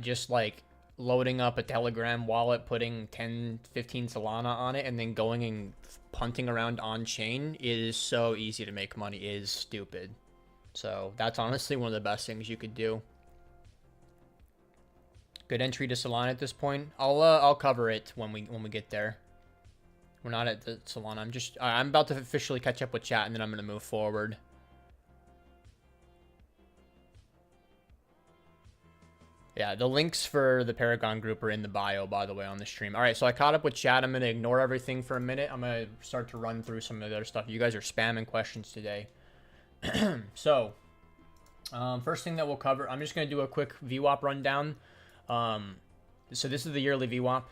[SPEAKER 6] just like loading up a Telegram wallet, putting 10, 15 Solana on it, and then going and punting around on chain is so easy to make money. It is stupid. So that's honestly one of the best things you could do. Good entry to Solana at this point. I'll cover it when we get there. We're not at the Solana. I'm about to officially catch up with chat, and then I'm going to move forward. Yeah, the links for the Paragon group are in the bio, by the way, on the stream. All right, so I caught up with chat. I'm going to ignore everything for a minute. I'm going to start to run through some of the other stuff. You guys are spamming questions today. So, first thing that we'll cover, I'm just going to do a quick VWAP rundown. So this is the yearly VWAP.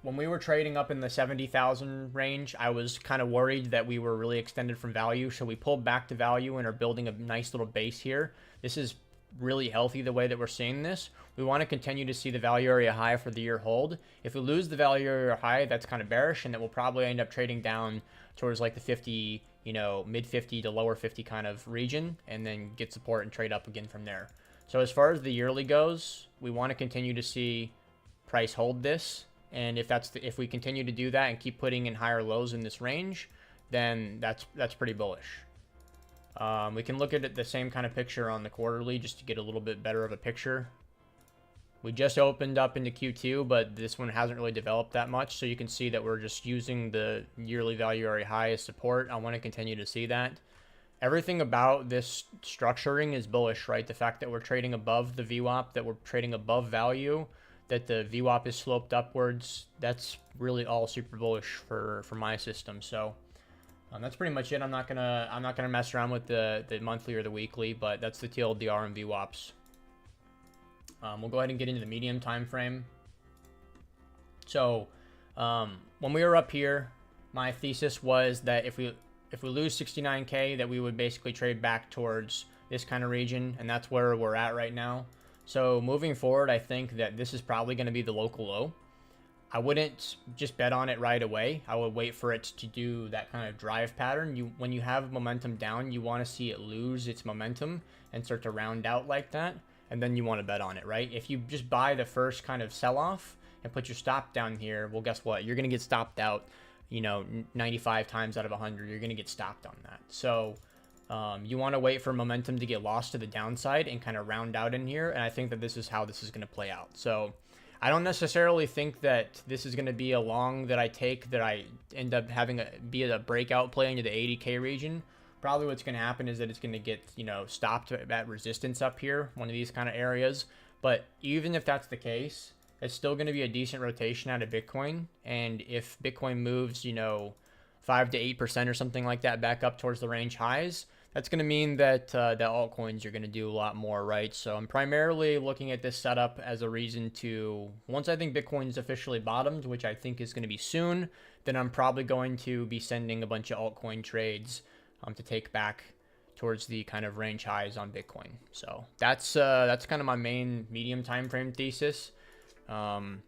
[SPEAKER 6] When we were trading up in the 70,000 range, I was kind of worried that we were really extended from value. So we pulled back to value and are building a nice little base here. This is really healthy the way that we're seeing this. We want to continue to see the value area high for the year hold. If we lose the value area high, that's kind of bearish, and then we'll probably end up trading down towards like the 50, you know, mid 50 to lower 50 kind of region, and then get support and trade up again from there. So as far as the yearly goes, we want to continue to see price hold this, and if we continue to do that and keep putting in higher lows in this range, then that's pretty bullish. We can look at it, the same kind of picture on the quarterly just to get a little bit better of a picture. We just opened up into Q2, but this one hasn't really developed that much, so you can see that we're just using the yearly value area high as support. I want to continue to see that. Everything about this structuring is bullish, right? The fact that we're trading above the VWAP, that we're trading above value, that the VWAP is sloped upwards, that's really all super bullish for my system. So that's pretty much it. I'm not gonna mess around with the monthly or the weekly, but that's the TLDR and VWAPs. We'll go ahead and get into the medium time frame. So when we were up here, my thesis was that if we lose 69K, that we would basically trade back towards this kind of region, and that's where we're at right now. So moving forward, I think that this is probably going to be the local low. I wouldn't just bet on it right away. I would wait for it to do that kind of drive pattern. When you have momentum down, you want to see it lose its momentum and start to round out like that, and then you want to bet on it, right? If you just buy the first kind of sell-off and put your stop down here, well, guess what? You're going to get stopped out, you know, 95 times out of 100. You're going to get stopped on that. So you want to wait for momentum to get lost to the downside and kind of round out in here, and I think that this is how this is going to play out. So I don't necessarily think that this is going to be a long that I take that I end up having be a breakout play into the 80K region. Probably what's going to happen is that it's going to get, you know, stopped at resistance up here, one of these kind of areas. But even if that's the case, it's still going to be a decent rotation out of Bitcoin. And if Bitcoin moves, you know, 5 to 8% or something like that back up towards the range highs, that's going to mean that the altcoins are going to do a lot more, right? So I'm primarily looking at this setup as a reason to, once I think Bitcoin's officially bottomed, which I think is going to be soon, then I'm probably going to be sending a bunch of altcoin trades to take back towards the kind of range highs on Bitcoin. So that's kind of my main medium time frame thesis. You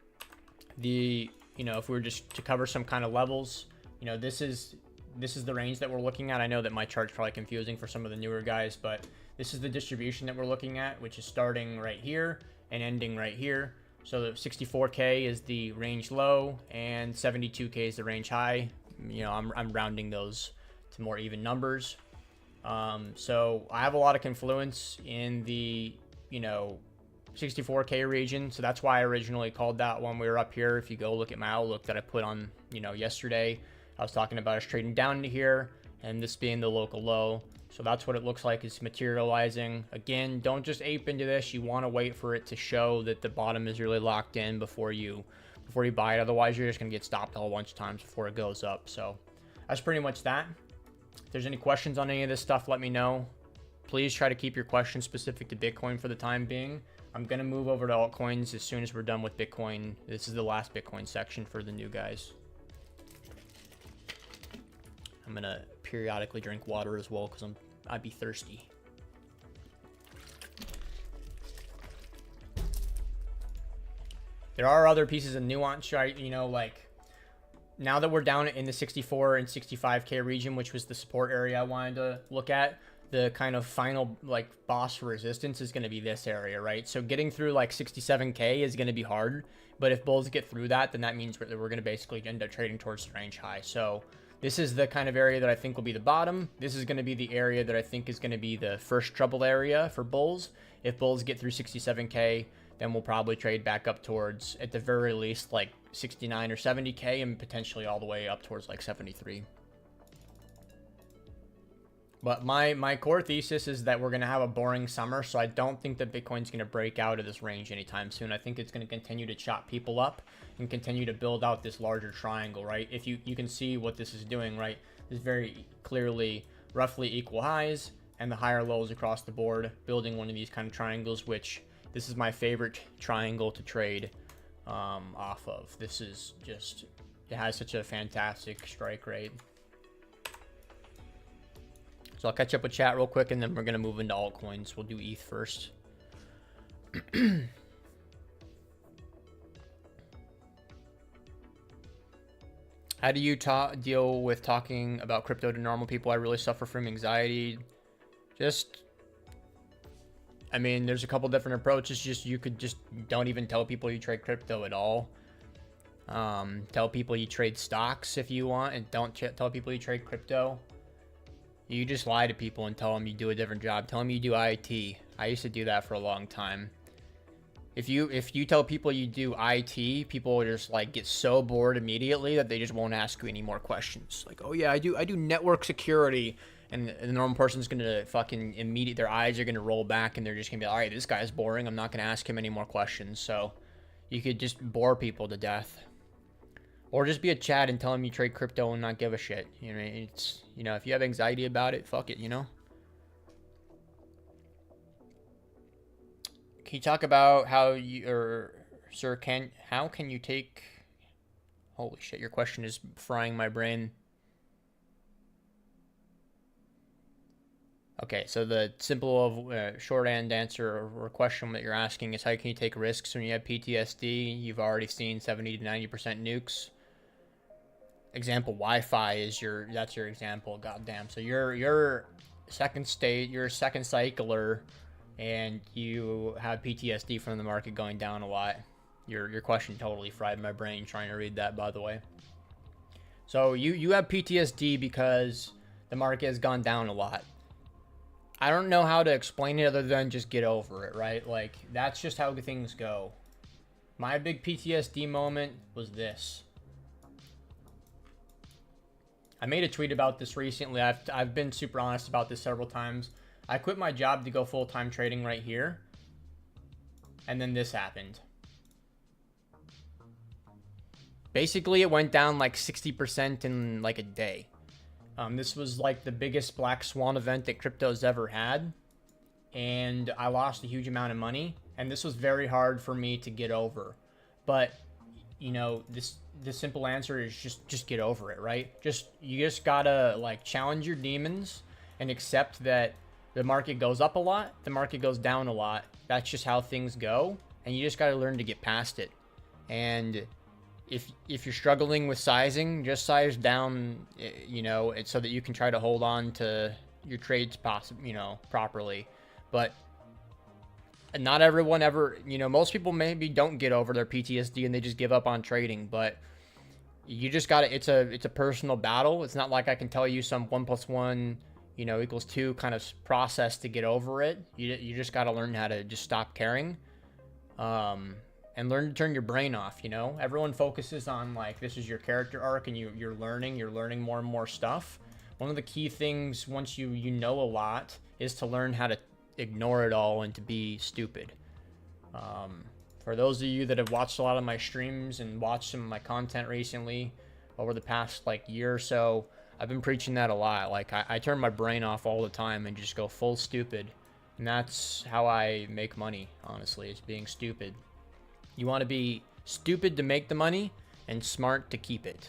[SPEAKER 6] know, if we were just to cover some kind of levels, you know, this is the range that we're looking at. I know that my chart's probably confusing for some of the newer guys, but this is the distribution that we're looking at, which is starting right here and ending right here. So the 64K is the range low and 72K is the range high. You know, I'm rounding those to more even numbers. So I have a lot of confluence in the, you know, 64K region. So that's why I originally called that when we were up here. If you go look at my outlook that I put on, you know, yesterday, I was talking about us trading down to here and this being the local low. So that's what it looks like is materializing. Again, don't just ape into this. You want to wait for it to show that the bottom is really locked in before you buy it. Otherwise, you're just going to get stopped a whole bunch of times before it goes up. So that's pretty much that. If there's any questions on any of this stuff, let me know. Please try to keep your questions specific to Bitcoin for the time being. I'm going to move over to altcoins as soon as we're done with Bitcoin. This is the last Bitcoin section for the new guys. I'm going to periodically drink water as well because I'd be thirsty. There are other pieces of nuance, right? You know, like now that we're down in the 64 and 65K region, which was the support area I wanted to look at, the kind of final like boss resistance is going to be this area, right? So getting through like 67K is going to be hard, but if bulls get through that, then that means we're going to basically end up trading towards the range high. So This is the kind of area that I think will be the bottom. This is going to be the area that I think is going to be the first trouble area for bulls. If bulls get through 67K, then we'll probably trade back up towards, at the very least, like 69 or 70K, and potentially all the way up towards like 73. But my core thesis is that we're going to have a boring summer, so I don't think that Bitcoin's going to break out of this range anytime soon. I think it's going to continue to chop people up and continue to build out this larger triangle, right? If you can see what this is doing, right? There's very clearly roughly equal highs and the higher lows across the board, building one of these kind of triangles, which this is my favorite triangle to trade off of. This is just, it has such a fantastic strike rate. So I'll catch up with chat real quick, and then we're going to move into altcoins. We'll do ETH first. How do you deal with talking about crypto to normal people? I really suffer from anxiety. Just, I mean, there's a couple different approaches. Just, you could just don't even tell people you trade crypto at all. Tell people you trade stocks if you want, and don't tell people you trade crypto. You just lie to people and tell them you do a different job. Tell them you do IT. I used to do that for a long time. If you tell people you do IT, people will just like get so bored immediately that they just won't ask you any more questions. Like, oh yeah, I do network security, and the normal person's gonna fucking their eyes are gonna roll back, and they're just gonna be like, all right, this guy's boring. I'm not gonna ask him any more questions. So you could just bore people to death. Or just be a Chad and tell them you trade crypto and not give a shit. You know, it's, you know, if you have anxiety about it, fuck it, you know? Can you talk about how you, or sir, how can you take, holy shit, your question is frying my brain. Okay, so the simple of short end answer or question that you're asking is how can you take risks when you have PTSD? You've already seen 70 to 90% nukes. Example, Wi-Fi is that's your example. Goddamn. So you're second state, you're a second cycler, and you have PTSD from the market going down a lot. Your question totally fried my brain trying to read that, by the way. So you have PTSD because the market has gone down a lot. I don't know how to explain it other than just get over it, right? Like, that's just how things go. My big PTSD moment was this. I made a tweet about this recently. I've been super honest about this several times. I quit my job to go full-time trading right here. And then this happened. Basically, it went down like 60% in like a day. This was like the biggest black swan event that crypto's ever had. And I lost a huge amount of money. And this was very hard for me to get over. But, you know, the simple answer is just get over it, right? You just gotta like challenge your demons and accept that the market goes up a lot, the market goes down a lot. That's just how things go, and you just gotta learn to get past it. And if you're struggling with sizing, just size down, you know, so that you can try to hold on to your trades properly. But not everyone ever, you know, most people maybe don't get over their PTSD and they just give up on trading, but you just gotta, it's a personal battle. It's not like I can tell you some 1 + 1, you know, equals 2 kind of process to get over it. You just gotta learn how to just stop caring, and learn to turn your brain off, you know? Everyone focuses on like, this is your character arc and you're learning more and more stuff. One of the key things once you know a lot is to learn how to ignore it all and to be stupid. For those of you that have watched a lot of my streams and watched some of my content recently over the past like year or so, I've been preaching that a lot. Like I turn my brain off all the time and just go full stupid. And that's how I make money, honestly, is being stupid. You want to be stupid to make the money and smart to keep it.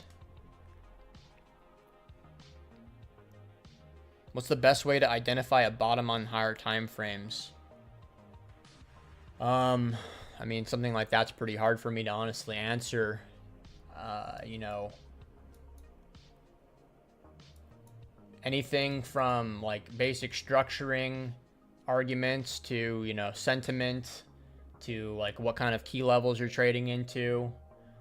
[SPEAKER 6] What's the best way to identify a bottom on higher time frames? I mean, something like that's pretty hard for me to honestly answer. You know, anything from like basic structuring arguments to, you know, sentiment to like what kind of key levels you're trading into.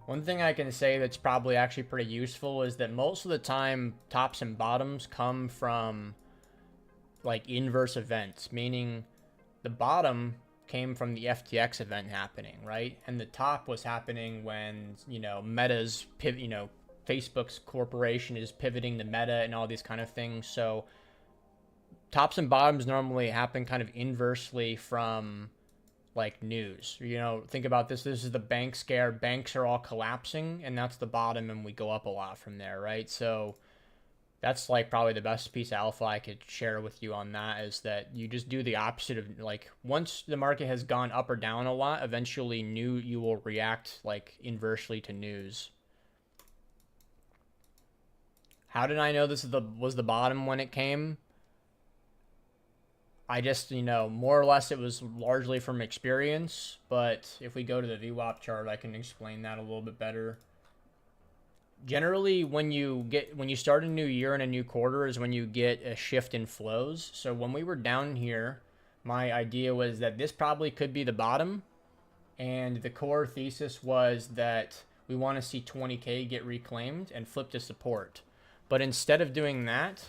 [SPEAKER 6] One thing I can say that's probably actually pretty useful is that most of the time tops and bottoms come from like inverse events, meaning the bottom came from the FTX event happening, right? And the top was happening when, you know, Meta's pivot, you know, Facebook's corporation is pivoting to Meta and all these kind of things. So tops and bottoms normally happen kind of inversely from like news. You know, think about this. This is the bank scare. Banks are all collapsing, and that's the bottom, and we go up a lot from there, right? So that's like probably the best piece of alpha I could share with you on that, is that you just do the opposite of, like, once the market has gone up or down a lot, eventually you will react like inversely to news. How did I know this was the bottom when it came? I just, you know, more or less it was largely from experience, but if we go to the VWAP chart, I can explain that a little bit better. Generally, when you start a new year and a new quarter is when you get a shift in flows. So when we were down here, my idea was that this probably could be the bottom, and the core thesis was that we want to see 20K get reclaimed and flip to support. But instead of doing that,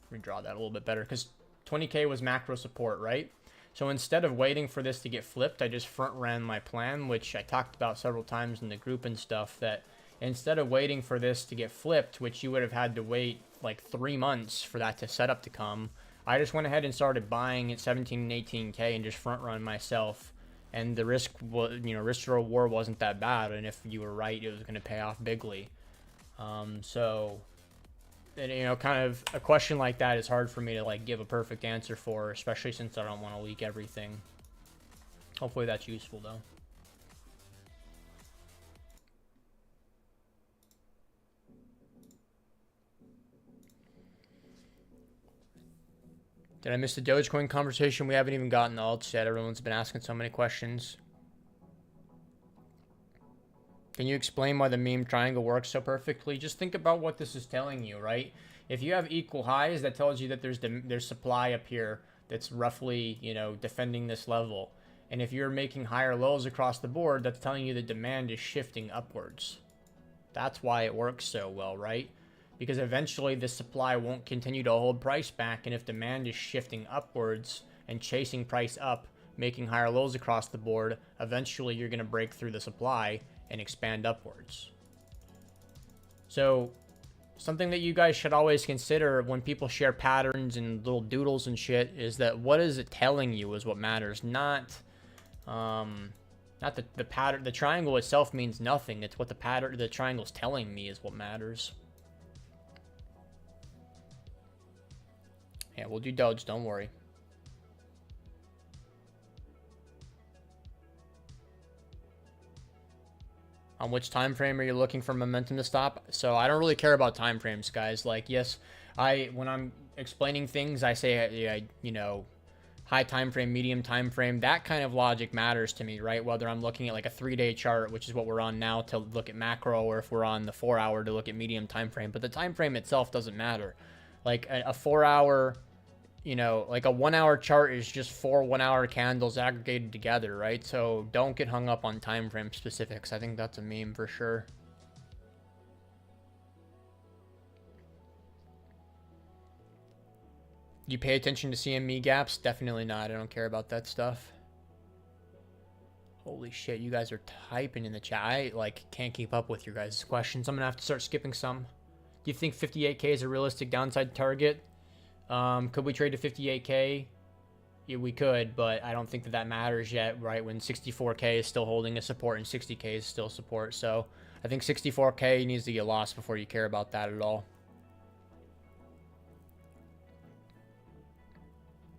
[SPEAKER 6] let me draw that a little bit better, because 20K was macro support, right? So instead of waiting for this to get flipped, I just front ran my plan, which I talked about several times in the group and stuff, that instead of waiting for this to get flipped, which you would have had to wait like 3 months for that to set up to come, I just went ahead and started buying at 17 and 18K and just front run myself. And the risk was, you know, risk to reward wasn't that bad. And if you were right, it was going to pay off bigly. So, and, you know, kind of a question like that is hard for me to like give a perfect answer for, especially since I don't want to leak everything. Hopefully that's useful though. Did I miss the Dogecoin conversation? We haven't even gotten the alts yet. Everyone's been asking so many questions. Can you explain why the meme triangle works so perfectly? Just think about what this is telling you, right? If you have equal highs, that tells you that there's supply up here that's roughly, you know, defending this level. And if you're making higher lows across the board, that's telling you the demand is shifting upwards. That's why it works so well, right? Because eventually the supply won't continue to hold price back, and if demand is shifting upwards and chasing price up, making higher lows across the board, eventually you're going to break through the supply and expand upwards. So something that you guys should always consider when people share patterns and little doodles and shit is that what is it telling you is what matters, not the pattern. The triangle itself means nothing. It's what the triangle's telling me is what matters. Yeah, we'll do Doge, don't worry. On which time frame are you looking for momentum to stop? So I don't really care about time frames, guys. Like, yes, when I'm explaining things, I say, you know, high time frame, medium time frame. That kind of logic matters to me, right? Whether I'm looking at like a 3-day chart, which is what we're on now, to look at macro, or if we're on the 4-hour to look at medium time frame. But the time frame itself doesn't matter. Like a 4-hour, you know, like a 1-hour chart is just 4 1-hour candles aggregated together, right? So don't get hung up on time frame specifics. I think that's a meme for sure. You pay attention to CME gaps? Definitely not. I don't care about that stuff. Holy shit, you guys are typing in the chat. I like can't keep up with your guys' questions. I'm gonna have to start skipping some. Do you think 58K is a realistic downside target? Could we trade to 58K? Yeah, we could, but I don't think that matters yet, right? When 64K is still holding a support and 60K is still support. So I think 64K needs to get lost before you care about that at all.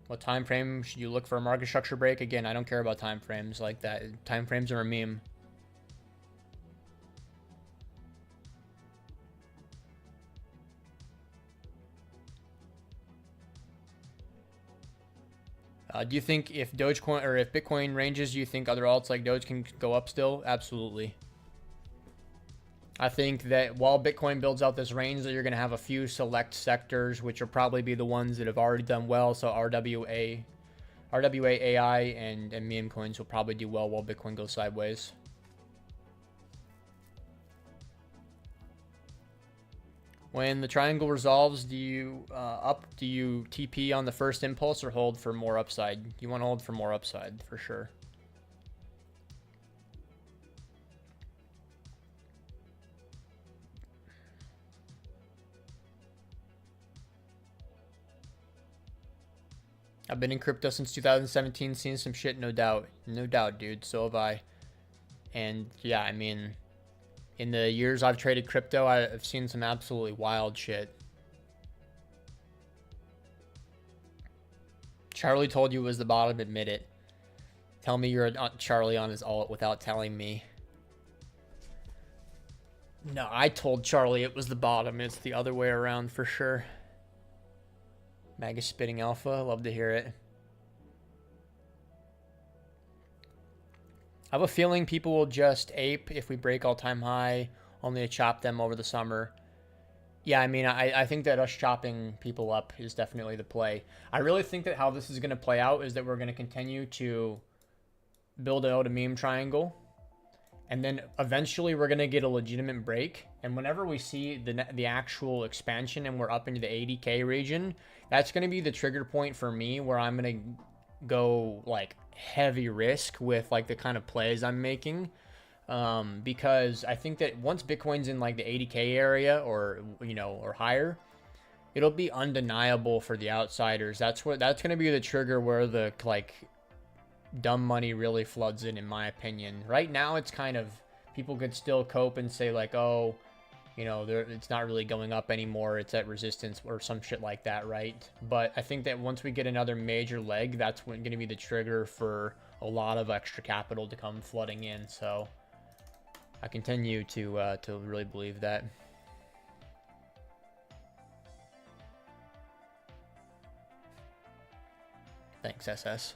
[SPEAKER 6] What time frame should you look for a market structure break? Again, I don't care about time frames like that. Time frames are a meme. Do you think if Dogecoin or if Bitcoin ranges, do you think other alts like Doge can go up still? Absolutely. I think that while Bitcoin builds out this range, that you're going to have a few select sectors, which will probably be the ones that have already done well. So RWA, AI, and meme coins will probably do well while Bitcoin goes sideways. When the triangle resolves, do you TP on the first impulse or hold for more upside? You want to hold for more upside for sure. I've been in crypto since 2017, seen some shit, no doubt. No doubt, dude. So have I. And yeah, I mean, in the years I've traded crypto, I've seen some absolutely wild shit. Charlie told you it was the bottom, admit it. Tell me you're Charlie on his alt without telling me. No, I told Charlie it was the bottom. It's the other way around for sure. Mag is spitting alpha. Love to hear it. I have a feeling people will just ape if we break all-time high, only to chop them over the summer. Yeah, I mean, I think that us chopping people up is definitely the play. I really think that how this is going to play out is that we're going to continue to build out a meme triangle. And then eventually we're going to get a legitimate break. And whenever we see the actual expansion and we're up into the 80K region, that's going to be the trigger point for me where I'm going to go like heavy risk with like the kind of plays I'm making. Because I think that once Bitcoin's in like the 80K area or, you know, or higher, it'll be undeniable for the outsiders. That's going to be the trigger where the like dumb money really floods in my opinion. Right now, it's kind of, people could still cope and say like, oh, you know, it's not really going up anymore. It's at resistance or some shit like that, right? But I think that once we get another major leg, that's going to be the trigger for a lot of extra capital to come flooding in. So I continue to really believe that. Thanks, SS.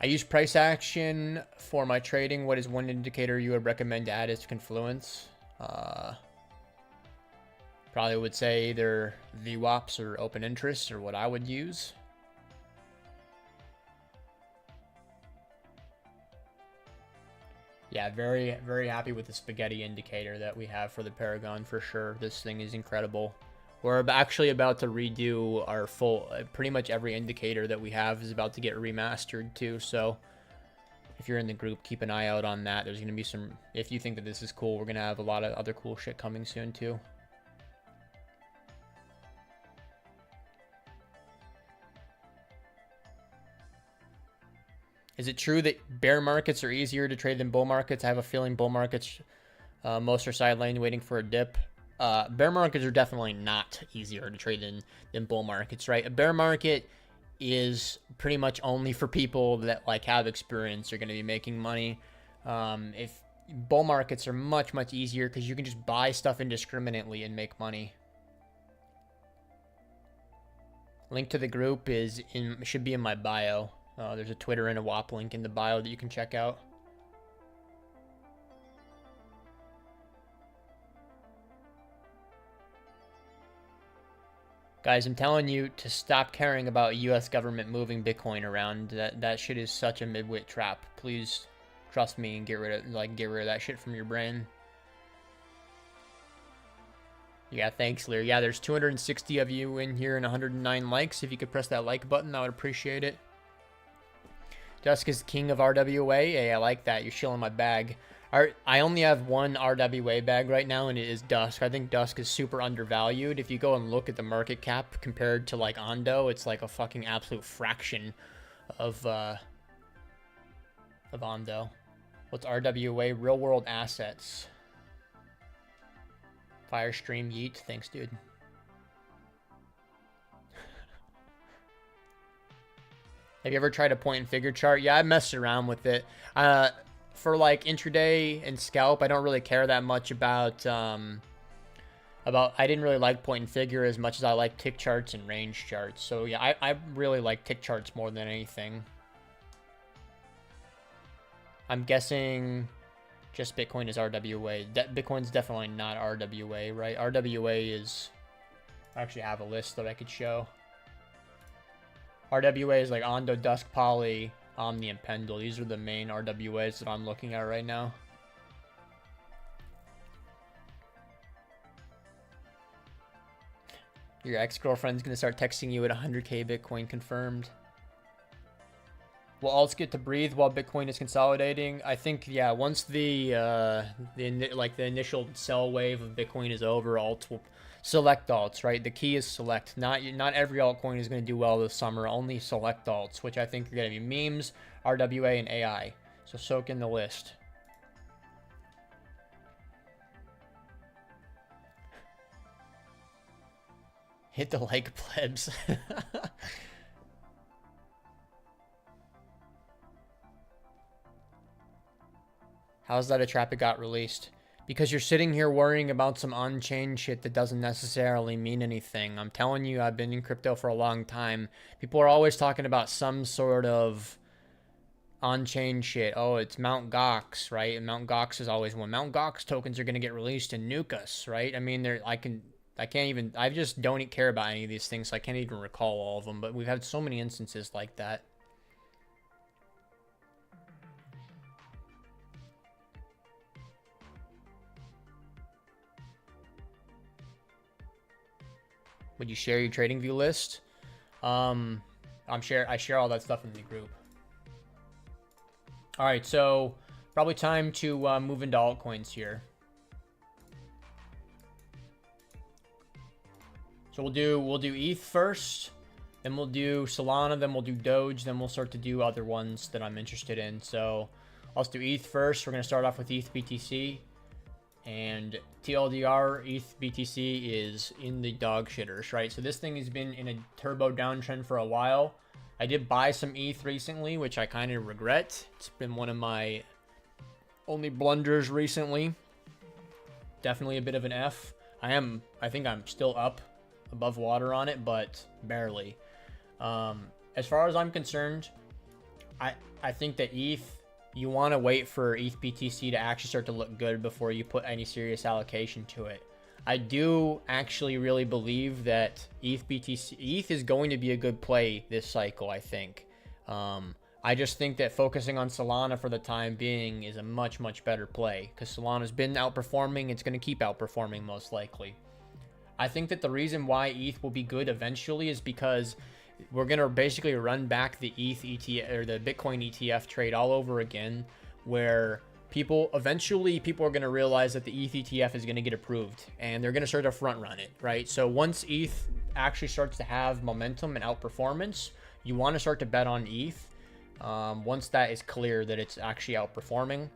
[SPEAKER 6] I use price action for my trading. What is one indicator you would recommend to add as Confluence? Probably would say either VWAPs or open interest or what I would use. Yeah, very, very happy with the spaghetti indicator that we have for the Paragon for sure. This thing is incredible. We're actually about to redo our full, pretty much every indicator that we have is about to get remastered too. So if you're in the group, keep an eye out on that. There's going to be some, if you think that this is cool, we're going to have a lot of other cool shit coming soon too. Is it true that bear markets are easier to trade than bull markets? I have a feeling bull markets, most are sidelined waiting for a dip. Bear markets are definitely not easier to trade than bull markets, right? A bear market is pretty much only for people that like have experience are going to be making money. If bull markets are much, much easier because you can just buy stuff indiscriminately and make money. Link to the group should be in my bio. There's a Twitter and a WAP link in the bio that you can check out. Guys, I'm telling you to stop caring about U.S. government moving Bitcoin around. That shit is such a midwit trap. Please trust me and get rid of that shit from your brain. Yeah, thanks, Lear. Yeah, there's 260 of you in here and 109 likes. If you could press that like button, I would appreciate it. Dusk is king of RWA. Hey, I like that. You're shilling my bag. I only have one RWA bag right now, and it is Dusk. I think Dusk is super undervalued. If you go and look at the market cap compared to like Ondo, it's like a fucking absolute fraction of Ondo. What's RWA? Real world assets. Firestream yeet. Thanks, dude. Have you ever tried a point and figure chart? Yeah, I messed around with it. For like intraday and scalp, I don't really care that much about I didn't really like point and figure as much as I like tick charts and range charts. So yeah, I really like tick charts more than anything. I'm guessing just Bitcoin is RWA. Bitcoin's definitely not RWA, right? RWA is, I actually have a list that I could show. RWA is like Ondo, Dusk, Poly, Omni, and Pendle. These are the main RWAs that I'm looking at right now. Your ex-girlfriend's gonna start texting you at 100K Bitcoin confirmed. Will alts get to breathe while Bitcoin is consolidating? I think, yeah, once the initial sell wave of Bitcoin is over, alts will select alts, right? The key is select. Not every altcoin is going to do well this summer. Only select alts, which I think are going to be memes, RWA, and AI. So soak in the list. Hit the like, plebs. How's that a trap it got released? Because you're sitting here worrying about some on-chain shit that doesn't necessarily mean anything. I'm telling you, I've been in crypto for a long time. People are always talking about some sort of on-chain shit. Oh, it's Mt. Gox, right? And Mt. Gox is always one. Mt. Gox tokens are going to get released in Nuke us, right? I mean, I just don't care about any of these things, so I can't even recall all of them. But we've had so many instances like that. Would you share your trading view list? I share all that stuff in the group. All right, so probably time to move into altcoins here. So we'll do ETH first, then we'll do Solana, then we'll do Doge, then we'll start to do other ones that I'm interested in. So let's do ETH first. We're gonna start off with ETH BTC. And TLDR, ETH BTC is in the dog shitters, right? So this thing has been in a turbo downtrend for a while. I did buy some ETH recently, which I kind of regret. It's been one of my only blunders recently. Definitely a bit of an F. I think I'm still up above water on it, but barely. As far as I'm concerned, I think that ETH, you want to wait for ETH BTC to actually start to look good before you put any serious allocation to it. I do actually really believe that ETH is going to be a good play this cycle, I think. I just think that focusing on Solana for the time being is a much, much better play because Solana's been outperforming. It's going to keep outperforming most likely. I think that the reason why ETH will be good eventually is because we're going to basically run back the ETH ETF or the Bitcoin ETF trade all over again, where eventually people are going to realize that the ETH ETF is going to get approved and they're going to start to front run it, right? So once ETH actually starts to have momentum and outperformance, you want to start to bet on ETH once that is clear that it's actually outperforming.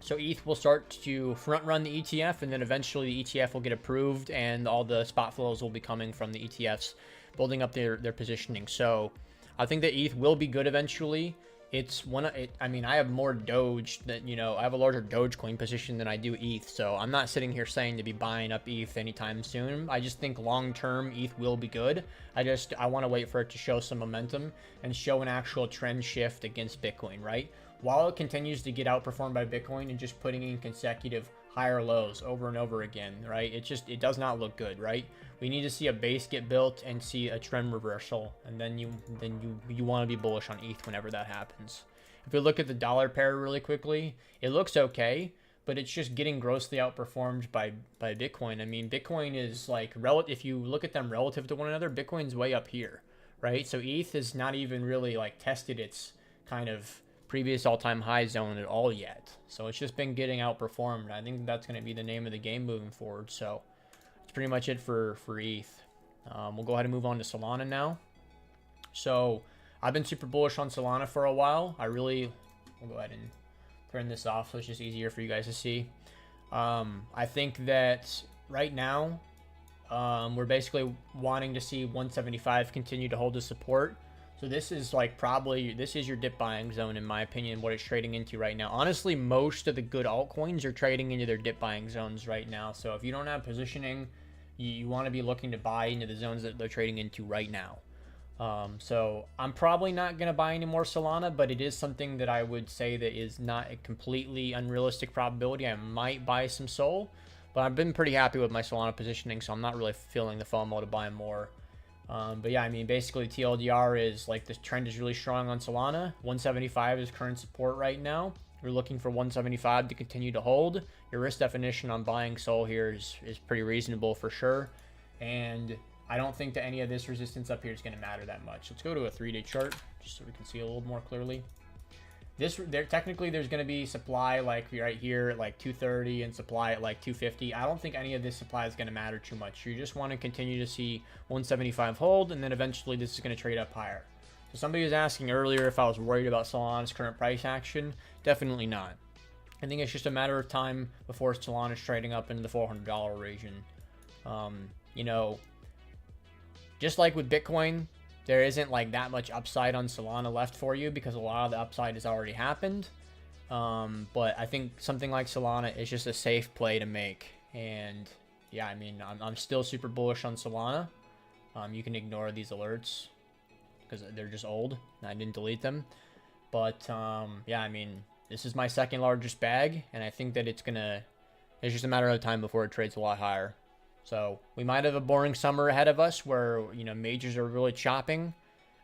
[SPEAKER 6] So ETH will start to front run the ETF, and then eventually the ETF will get approved and all the spot flows will be coming from the ETFs, building up their positioning. So I think that ETH will be good eventually. I mean, I have more Doge than, I have a larger Dogecoin position than I do ETH. So I'm not sitting here saying to be buying up ETH anytime soon. I just think long-term ETH will be good. I want to wait for it to show some momentum and show an actual trend shift against Bitcoin, right? While it continues to get outperformed by Bitcoin and just putting in consecutive higher lows over and over again, right? It does not look good, right? We need to see a base get built and see a trend reversal, and then you want to be bullish on ETH whenever that happens. If we look at the dollar pair really quickly, it looks okay, but it's just getting grossly outperformed by Bitcoin. I mean, Bitcoin is like, if you look at them relative to one another, Bitcoin's way up here, right? So ETH is not even really like tested its kind of previous all-time high zone at all yet. So it's just been getting outperformed. I think that's going to be the name of the game moving forward. So that's pretty much it for ETH. We'll go ahead and move on to Solana now. So I've been super bullish on Solana for a while. We'll go ahead and turn this off so it's just easier for you guys to see. I think that right now we're basically wanting to see 175 continue to hold the support. So this is your dip buying zone, in my opinion, what it's trading into right now. Honestly, most of the good altcoins are trading into their dip buying zones right now. So if you don't have positioning, you want to be looking to buy into the zones that they're trading into right now. So I'm probably not going to buy any more Solana, but it is something that I would say that is not a completely unrealistic probability. I might buy some Sol, but I've been pretty happy with my Solana positioning, so I'm not really feeling the FOMO to buy more. But yeah, I mean, basically TLDR is like the trend is really strong on Solana. 175 is current support right now. You're looking for 175 to continue to hold. Your risk definition on buying Sol here is pretty reasonable for sure. And I don't think that any of this resistance up here is going to matter that much. Let's go to a 3-day chart just so we can see a little more clearly. Technically there's going to be supply like right here at like 230 and supply at like 250. I don't think any of this supply is going to matter too much. You just want to continue to see 175 hold, and then eventually this is going to trade up higher. So somebody was asking earlier if I was worried about Solana's current price action. Definitely not. I think it's just a matter of time before Solana's trading up into the $400 region. You know, just like with Bitcoin, there isn't like that much upside on Solana left for you because a lot of the upside has already happened. But I think something like Solana is just a safe play to make. And yeah, I mean, I'm still super bullish on Solana. You can ignore these alerts because they're just old and I didn't delete them. But yeah, I mean, this is my second largest bag, and I think that it's just a matter of time before it trades a lot higher. So we might have a boring summer ahead of us where, you know, majors are really chopping,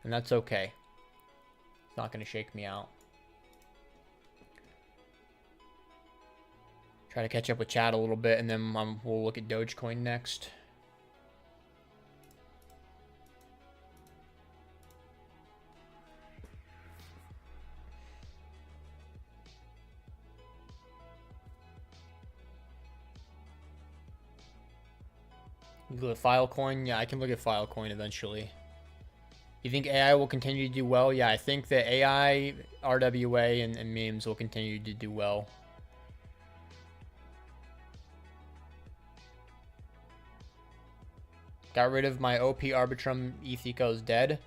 [SPEAKER 6] and that's okay. It's not going to shake me out. Try to catch up with chat a little bit, and then we'll look at Dogecoin next. Look at Filecoin. Yeah, I can look at Filecoin eventually. You think AI will continue to do well? Yeah, I think that AI, RWA, and memes will continue to do well. Got rid of my OP Arbitrum. ETH eco is dead.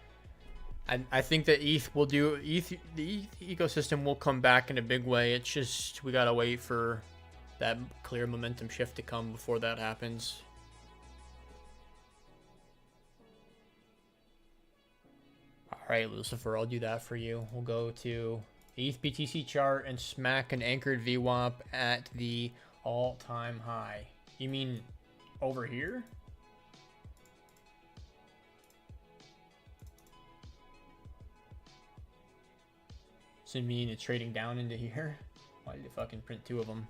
[SPEAKER 6] I think that the ETH ecosystem will come back in a big way. It's just we gotta wait for that clear momentum shift to come before that happens. Alright, Lucifer, I'll do that for you. We'll go to the ETH BTC chart and smack an anchored VWAP at the all-time high. You mean over here? So you mean it's trading down into here? Why did they fucking print two of them?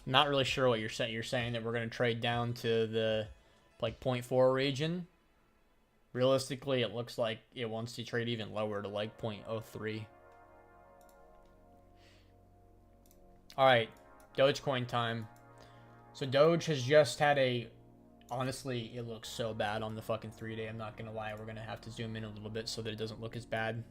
[SPEAKER 6] Not really sure what you're saying. You're saying that we're going to trade down to the like 0.4 region. Realistically, it looks like it wants to trade even lower to like 0.03. All right, Dogecoin time. So Doge has just had a, honestly, it looks so bad on the fucking 3-day. I'm not going to lie. We're going to have to zoom in a little bit so that it doesn't look as bad.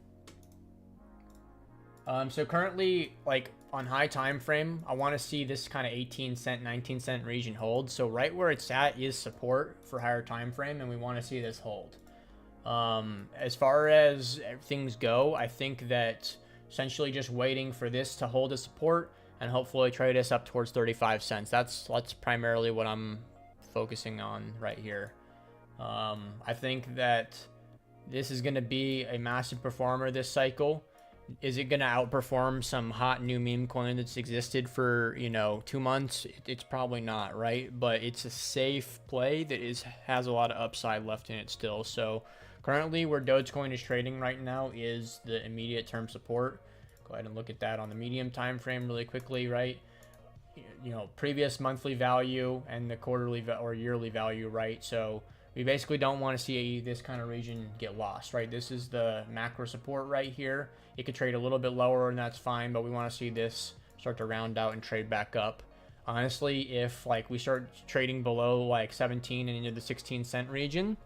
[SPEAKER 6] So currently, like on high time frame, I want to see this kind of 18 cent, 19 cent region hold. So right where it's at is support for higher time frame, and we want to see this hold. As far as things go, I think that essentially just waiting for this to hold a support and hopefully trade us up towards 35 cents. That's primarily what I'm focusing on right here. I think that this is going to be a massive performer this cycle. Is it going to outperform some hot new meme coin that's existed for, you know, 2 months? It's probably not, right? But it's a safe play that has a lot of upside left in it still. So currently where Dogecoin is trading right now is the immediate term support. Go ahead and look at that on the medium time frame really quickly, right? You know, previous monthly value and the quarterly or yearly value, right? So we basically don't want to see this kind of region get lost, right? This is the macro support right here. It could trade a little bit lower and that's fine, but we want to see this start to round out and trade back up. Honestly, if like we start trading below like 17 and into the 16 cent region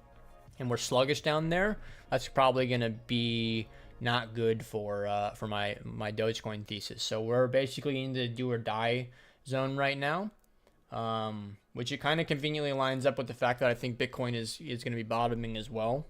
[SPEAKER 6] and we're sluggish down there, that's probably going to be not good for my Dogecoin thesis. So we're basically in the do or die zone right now. Which it kind of conveniently lines up with the fact that I think Bitcoin is going to be bottoming as well.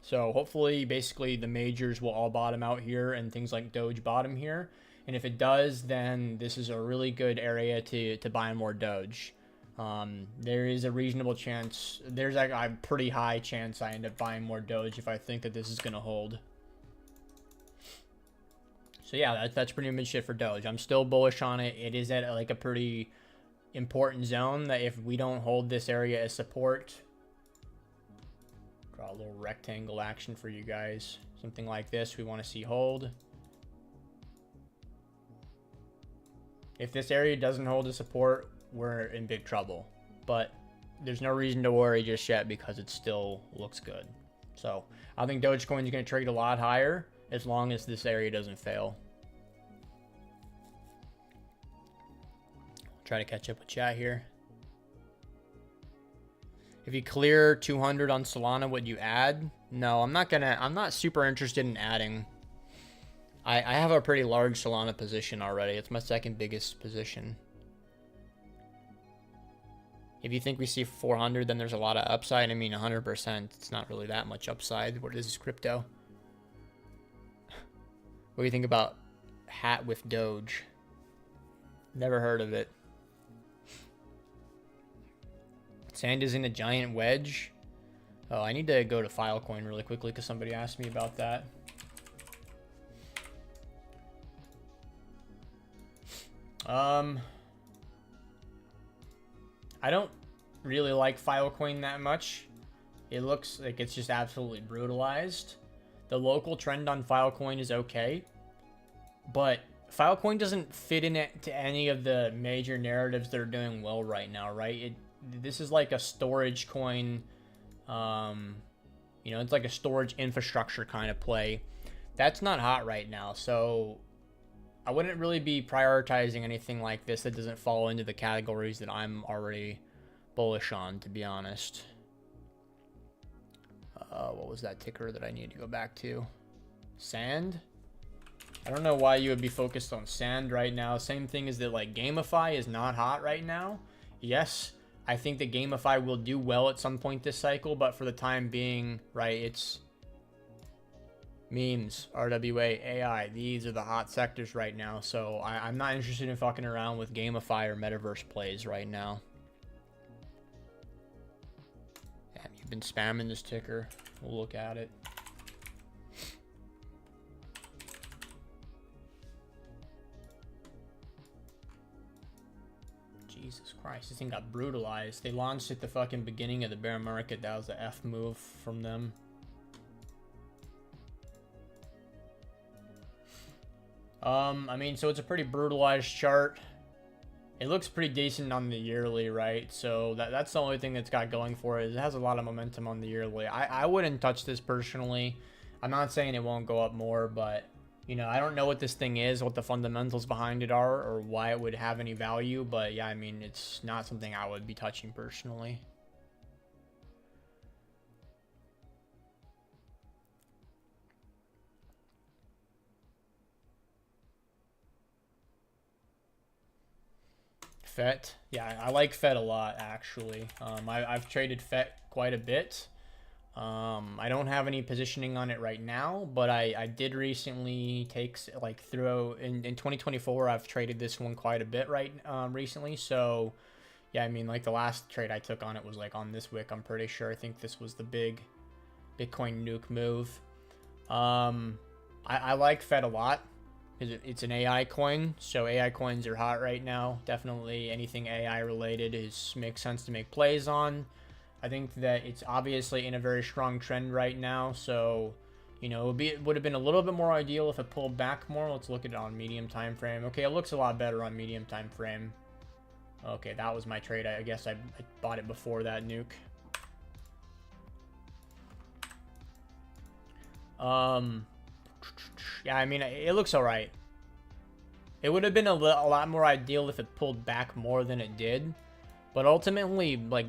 [SPEAKER 6] So hopefully, basically, the majors will all bottom out here and things like Doge bottom here. And if it does, then this is a really good area to buy more Doge. There is a reasonable chance, there's like a pretty high chance I end up buying more Doge if I think that this is going to hold. So yeah, that's pretty much it for Doge. I'm still bullish on it. It is at like a pretty important zone that if we don't hold this area as support, draw a little rectangle action for you guys, something like this we want to see hold. If this area doesn't hold the support, we're in big trouble. But there's no reason to worry just yet because it still looks good. So I think Dogecoin is going to trade a lot higher as long as this area doesn't fail. Try to catch up with chat here. If you clear 200 on Solana, would you add? No, I'm not super interested in adding. I have a pretty large Solana position already. It's my second biggest position. If you think we see 400, then there's a lot of upside. I mean, 100%. It's not really that much upside. What is this crypto? What do you think about hat with Doge? Never heard of it. Sand is in a giant wedge. Oh, I need to go to Filecoin really quickly because somebody asked me about that. I don't really like Filecoin that much. It looks like it's just absolutely brutalized. The local trend on Filecoin is okay, but Filecoin doesn't fit in it to any of the major narratives that are doing well right now, right? This is like a storage coin. You know, it's like a storage infrastructure kind of play. That's not hot right now, so I wouldn't really be prioritizing anything like this that doesn't fall into the categories that I'm already bullish on, to be honest. What was that ticker that I need to go back to? Sand? I don't know why you would be focused on sand right now. Same thing is that, like, GameFi is not hot right now. Yes, I think that GameFi will do well at some point this cycle, but for the time being, right, it's memes, RWA, AI. These are the hot sectors right now, so I'm not interested in fucking around with GameFi or metaverse plays right now. Damn, you've been spamming this ticker. We'll look at it. Jesus Christ, this thing got brutalized. They launched at the fucking beginning of the bear market. That was the F move from them. I mean, so it's a pretty brutalized chart. It looks pretty decent on the yearly, right? So that's the only thing that's got going for it. It has a lot of momentum on the yearly. I wouldn't touch this personally. I'm not saying it won't go up more, but, you know, I don't know what this thing is, what the fundamentals behind it are, or why it would have any value. But, yeah, I mean, it's not something I would be touching personally. FET, yeah, I like FET a lot, actually. I've traded FET quite a bit. I don't have any positioning on it right now, but I did recently take, like, in 2024, I've traded this one quite a bit recently. So, yeah, I mean, like, the last trade I took on it was, like, on this wick, I'm pretty sure. I think this was the big Bitcoin nuke move. I like FET a lot. It's an AI coin, so AI coins are hot right now. Definitely anything AI related makes sense to make plays on. I think that it's obviously in a very strong trend right now, so, you know, it would have been a little bit more ideal if it pulled back more. Let's look at it on medium time frame. Okay, it looks a lot better on medium time frame. Okay, that was my trade. I guess I bought it before that nuke. Yeah, I mean, it looks alright. It would have been a lot more ideal if it pulled back more than it did. But ultimately, like,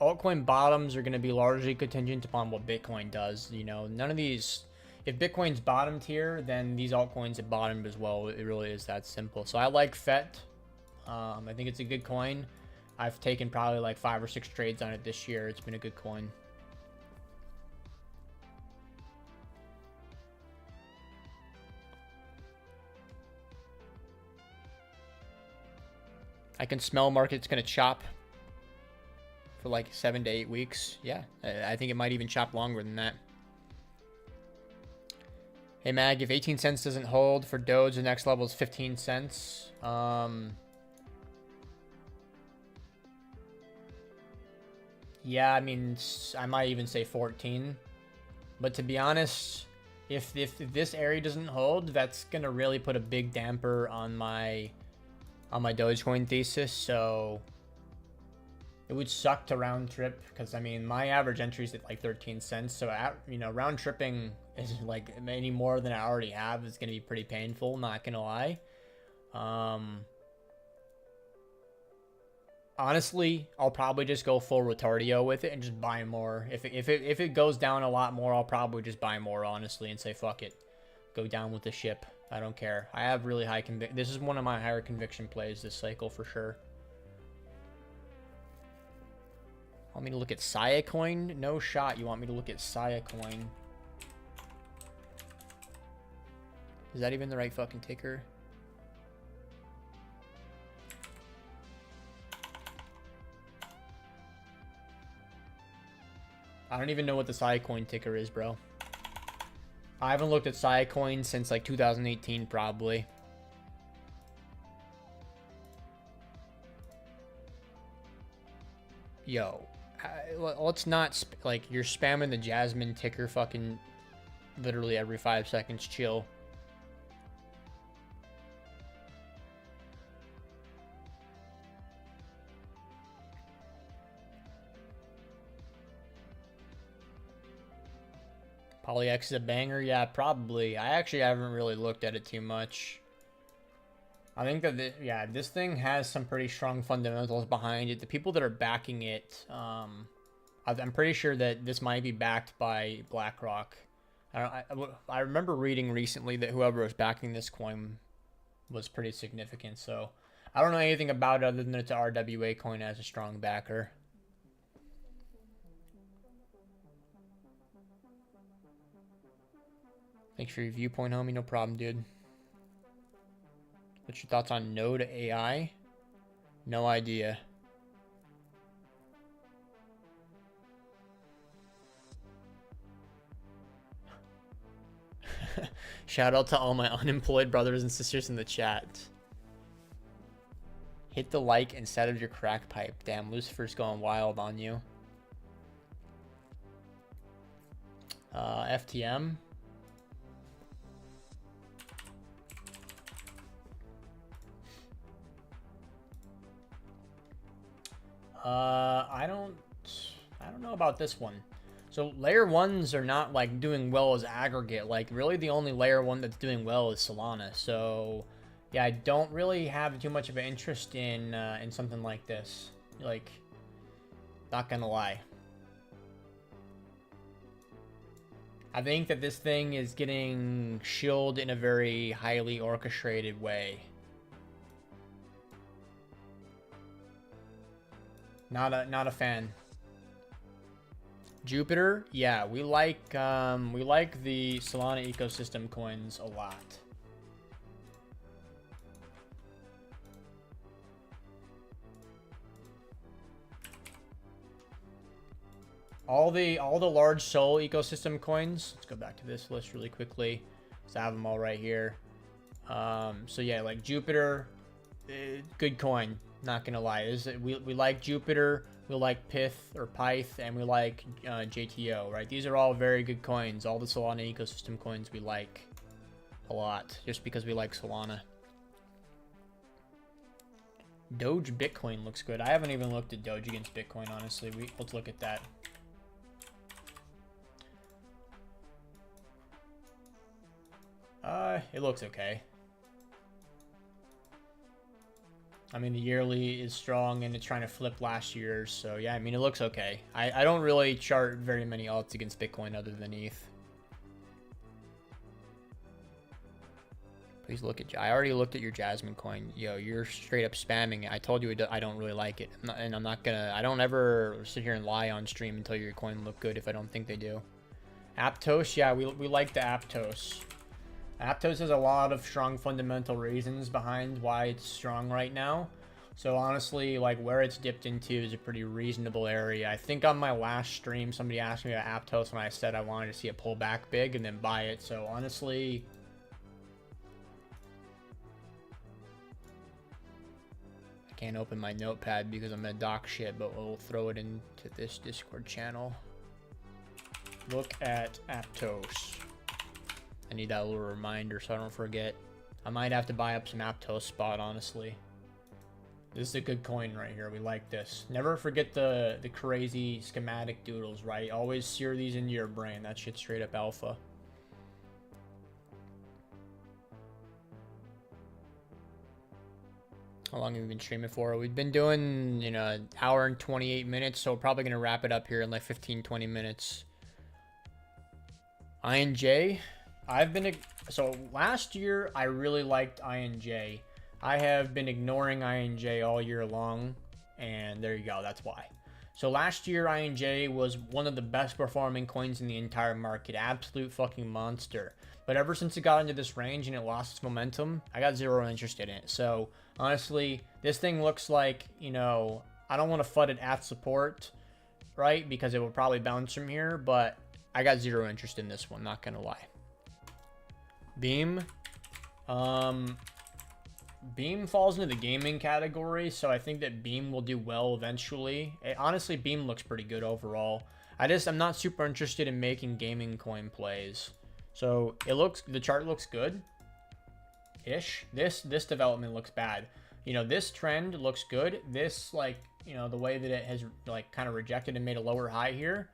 [SPEAKER 6] altcoin bottoms are going to be largely contingent upon what Bitcoin does. You know, none of these... If Bitcoin's bottomed here, then these altcoins have bottomed as well. It really is that simple. So I like FET. I think it's a good coin. I've taken probably like 5 or 6 trades on it this year. It's been a good coin. I can smell market's going to chop for like 7 to 8 weeks. Yeah, I think it might even chop longer than that. Hey, Mag, if 18 cents doesn't hold for Doge, the next level is 15 cents. Yeah, I mean, I might even say 14. But to be honest, if this area doesn't hold, that's going to really put a big damper on my on my Dogecoin thesis, so it would suck to round trip because I mean my average entry is at like 13 cents, so round tripping is like any more than I already have is gonna be pretty painful. Not gonna lie. Honestly, I'll probably just go full retardio with it and just buy more. If it goes down a lot more, I'll probably just buy more, honestly, and say fuck it, go down with the ship. I don't care. I have really high conviction. This is one of my higher conviction plays this cycle for sure. Want me to look at Saya Coin? No shot. You want me to look at Saya Coin? Is that even the right fucking ticker? I don't even know what the Saya Coin ticker is, bro. I haven't looked at Saya Coin since like 2018, probably. Yo, let's not like you're spamming the Jasmine ticker fucking literally every 5 seconds. Chill. POLYX is a banger? Yeah, probably. I actually haven't really looked at it too much. I think that, this thing has some pretty strong fundamentals behind it. The people that are backing it, I'm pretty sure that this might be backed by BlackRock. I remember reading recently that whoever was backing this coin was pretty significant, so I don't know anything about it other than it's a RWA coin as a strong backer. Thanks for your viewpoint, homie. No problem, dude. What's your thoughts on Node AI? No idea. Shout out to all my unemployed brothers and sisters in the chat. Hit the like instead of your crack pipe. Damn, Lucifer's going wild on you. FTM. I don't know about this one. So layer ones are not like doing well as aggregate. Like really the only layer one that's doing well is Solana. So yeah, I don't really have too much of an interest in something like this. Like, not gonna lie. I think that this thing is getting shilled in a very highly orchestrated way. Not a fan. Jupiter, yeah, we like the Solana ecosystem coins a lot. All the large Sol ecosystem coins. Let's go back to this list really quickly. So I have them all right here. So yeah, like Jupiter, good coin. Not gonna lie, we like Jupiter, we like PYTH, and we like JTO, right? These are all very good coins. All the Solana ecosystem coins we like a lot, just because we like Solana. Doge Bitcoin looks good. I haven't even looked at Doge against Bitcoin, honestly. Let's look at that. It looks okay. I mean, the yearly is strong and it's trying to flip last year's, so yeah, I mean, it looks okay. I don't really chart very many alts against Bitcoin other than ETH. Please look at, I already looked at your Jasmine coin. Yo, you're straight up spamming it. I told you I don't really like it. And I'm not gonna, I don't ever sit here and lie on stream and tell your coin look good if I don't think they do. Aptos, yeah, we like the Aptos. Aptos has a lot of strong fundamental reasons behind why it's strong right now. So honestly, like where it's dipped into is a pretty reasonable area. I think on my last stream, somebody asked me about Aptos when I said I wanted to see it pull back big and then buy it. So honestly, I can't open my notepad because I'm gonna doc shit, but we'll throw it into this Discord channel. Look at Aptos. I need that little reminder so I don't forget. I might have to buy up some Aptos spot, honestly. This is a good coin right here. We like this. Never forget the crazy schematic doodles, right? Always sear these into your brain. That shit's straight up alpha. How long have we been streaming for? We've been doing, you know, an hour and 28 minutes, so we're probably going to wrap it up here in like 15, 20 minutes. INJ. So last year, I really liked INJ. I have been ignoring INJ all year long, and there you go, that's why. So last year, INJ was one of the best performing coins in the entire market. Absolute fucking monster. But ever since it got into this range and it lost its momentum, I got zero interest in it. So honestly, this thing looks like, you know, I don't want to FUD it at support, right? Because it will probably bounce from here, but I got zero interest in this one, not gonna lie. Beam. Beam falls into the gaming category, so I think that Beam will do well eventually. Honestly, Beam looks pretty good overall. I'm not super interested in making gaming coin plays. So the chart looks good-ish. This development looks bad. You know, this trend looks good. This, like, you know, the way that it has like kind of rejected and made a lower high here,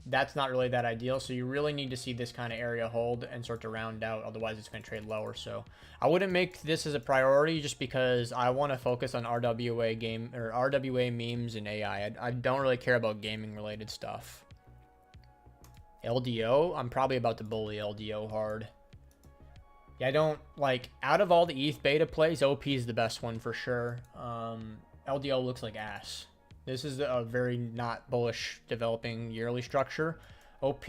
[SPEAKER 6] that's not really that ideal. So you really need to see this kind of area hold and start to round out. Otherwise, it's going to trade lower. So I wouldn't make this as a priority just because I want to focus on RWA memes and AI. I don't really care about gaming related stuff. LDO, I'm probably about to bully LDO hard. Yeah, I don't like, out of all the ETH beta plays, OP is the best one for sure. LDO looks like ass. This is a very not bullish developing yearly structure. OP,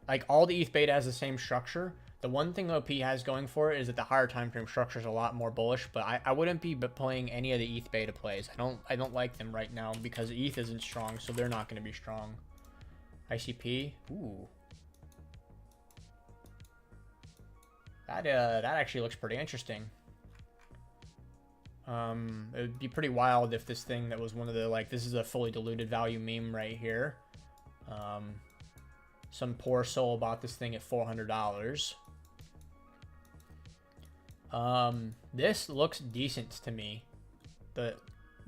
[SPEAKER 6] like all the ETH beta has the same structure. The one thing OP has going for it is that the higher time frame structure is a lot more bullish, but I wouldn't be playing any of the ETH beta plays. I don't like them right now because ETH isn't strong, so they're not going to be strong. ICP, ooh. That actually looks pretty interesting. It would be pretty wild if this thing that was one of the, like, this is a fully diluted value meme right here. Some poor soul bought this thing at $400. This looks decent to me. The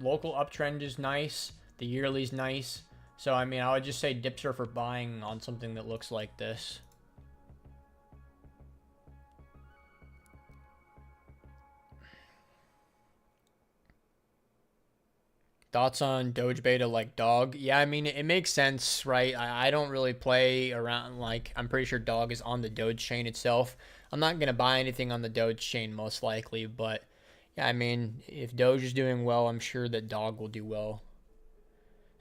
[SPEAKER 6] local uptrend is nice. The yearly's nice. So, I mean, I would just say dips are for buying on something that looks like this. Thoughts on Doge beta like dog? Yeah, I mean, it makes sense, right? I don't really play around, like, I'm pretty sure dog is on the Doge chain itself. I'm not going to buy anything on the Doge chain most likely, but yeah, I mean, if Doge is doing well, I'm sure that dog will do well.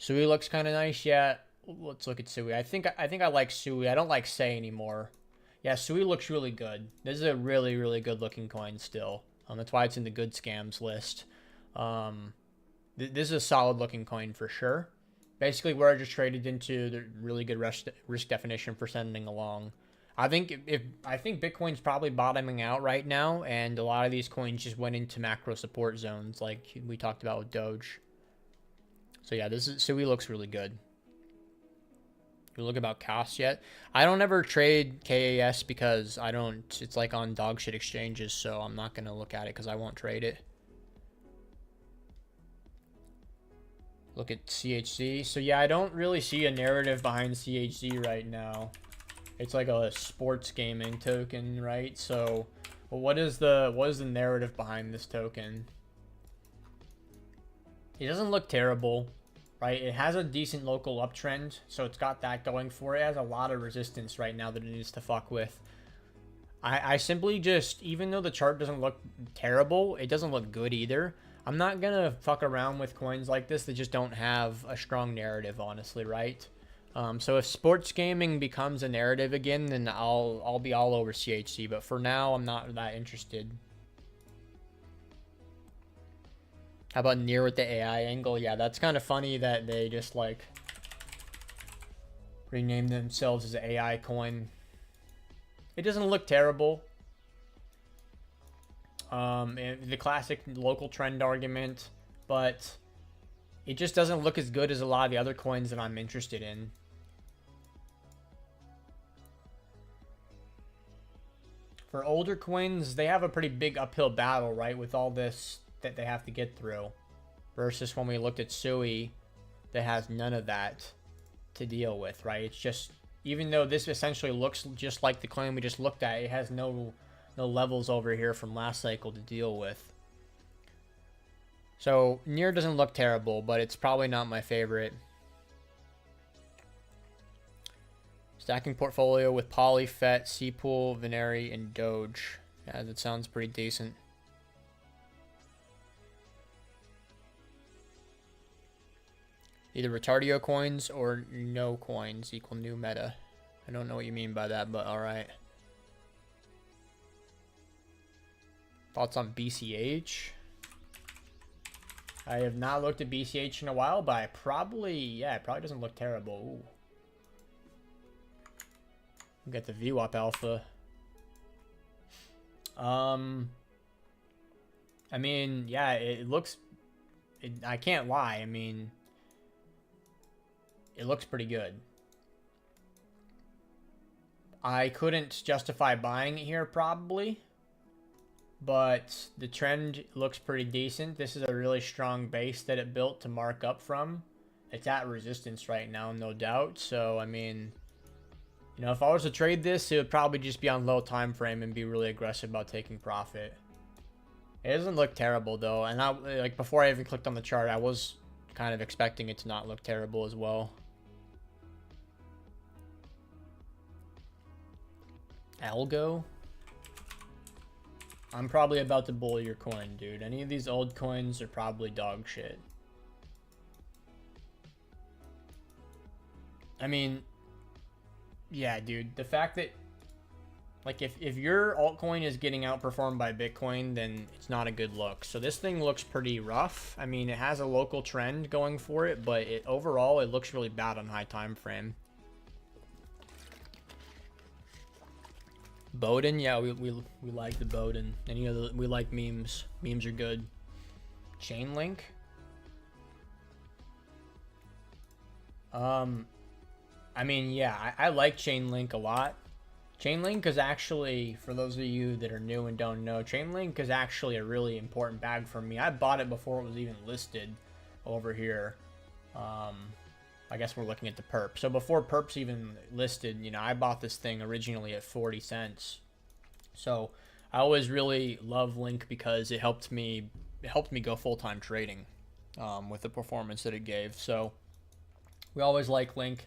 [SPEAKER 6] Sui looks kind of nice. Yeah, let's look at Sui. I think I like Sui. I don't like Say anymore. Yeah, Sui looks really good. This is a really, really good looking coin still. That's why it's in the good scams list. This is a solid looking coin for sure. Basically, where I just traded into the really good risk definition for sending along. I think Bitcoin's probably bottoming out right now, and a lot of these coins just went into macro support zones, like we talked about with Doge. So yeah, Sui looks really good. You look about CAS yet? I don't ever trade KAS because it's like on dog shit exchanges, so I'm not gonna look at it because I won't trade it. Look at CHZ. So yeah, I don't really see a narrative behind CHZ right now. It's like a sports gaming token, right? So, well, what is the narrative behind this token? It doesn't look terrible, right? It has a decent local uptrend, so it's got that going for it. It has a lot of resistance right now that it needs to fuck with. I simply just, even though the chart doesn't look terrible, it doesn't look good either. I'm not gonna fuck around with coins like this that just don't have a strong narrative, honestly, right? So if sports gaming becomes a narrative again, then I'll be all over CHC. But for now, I'm not that interested. How about near with the AI angle? Yeah, that's kind of funny that they just like renamed themselves as an AI coin. It doesn't look terrible. The classic local trend argument, but it just doesn't look as good as a lot of the other coins that I'm interested in. For older coins, they have a pretty big uphill battle, right? With all this that they have to get through. Versus when we looked at SUI, that has none of that to deal with, right? It's just, even though this essentially looks just like the coin we just looked at, it has no levels over here from last cycle to deal with. So NIR doesn't look terrible, but it's probably not my favorite. Stacking portfolio with Poly, FET, C-Pool, Veneri, and Doge. Yeah, that sounds pretty decent. Either Retardio coins or no coins equal new meta. I don't know what you mean by that, but alright. Thoughts on BCH? I have not looked at BCH in a while, but it probably doesn't look terrible. Ooh. We got the VWAP alpha. I mean, yeah, it looks... I can't lie, I mean... It looks pretty good. I couldn't justify buying it here, probably. But the trend looks pretty decent. This is a really strong base that it built to mark up from. It's at resistance right now, no doubt. So, I mean... You know, if I was to trade this, it would probably just be on low time frame and be really aggressive about taking profit. It doesn't look terrible, though. And I, like, before I even clicked on the chart, I was kind of expecting it to not look terrible as well. ALGO? I'm probably about to bully your coin, dude. Any of these old coins are probably dog shit. I mean... Yeah, dude, the fact that, like, if your altcoin is getting outperformed by Bitcoin, then it's not a good look. So this thing looks pretty rough. I mean, it has a local trend going for it, but overall, it looks really bad on high time frame. Bowden, yeah, we like the Bowden. Any other, we like memes. Memes are good. Chainlink. I mean, yeah, I like Chainlink a lot. Chainlink is actually, for those of you that are new and don't know, Chainlink is actually a really important bag for me. I bought it before it was even listed over here. I guess we're looking at the perp. So before perp's even listed, you know, I bought this thing originally at 40 cents. So I always really love Link because it helped me go full-time trading with the performance that it gave. So we always like Link.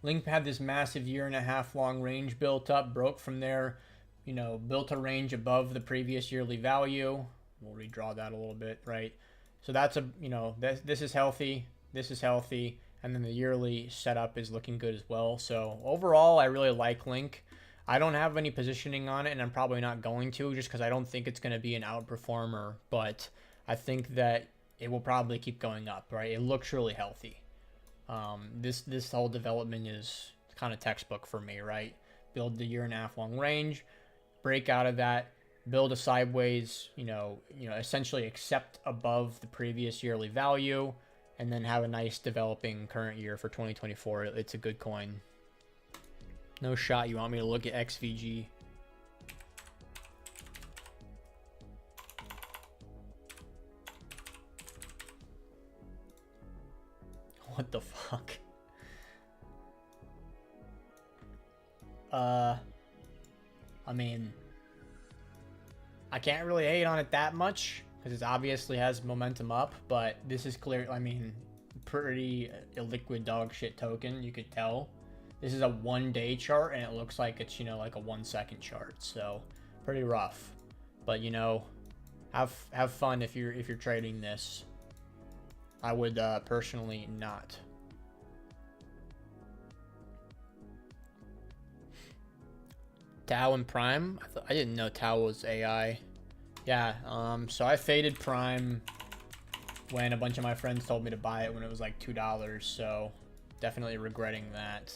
[SPEAKER 6] Link had this massive 1.5 year long range built up, broke from there, you know, built a range above the previous yearly value. We'll redraw that a little bit, right? So that's a, you know, this is healthy, this is healthy, and then the yearly setup is looking good as well. So overall, I really like Link. I don't have any positioning on it, and I'm probably not going to, just because I don't think it's going to be an outperformer, but I think that it will probably keep going up, right? It looks really healthy. This whole development is kind of textbook for me, right? Build the 1.5 year long range, break out of that, build a sideways, you know, essentially accept above the previous yearly value, and then have a nice developing current year for 2024. It's a good coin. No shot. You want me to look at XVG? What the fuck? I mean, I can't really hate on it that much because it obviously has momentum up, but this is clear. I mean, pretty illiquid dog shit token. You could tell. This is a 1-day chart, and it looks like it's, you know, like a 1-second chart. So pretty rough. But, you know, have fun if you're trading this. I would personally not. Tau and Prime? I didn't know Tau was AI. Yeah, so I faded Prime when a bunch of my friends told me to buy it when it was like $2, so definitely regretting that.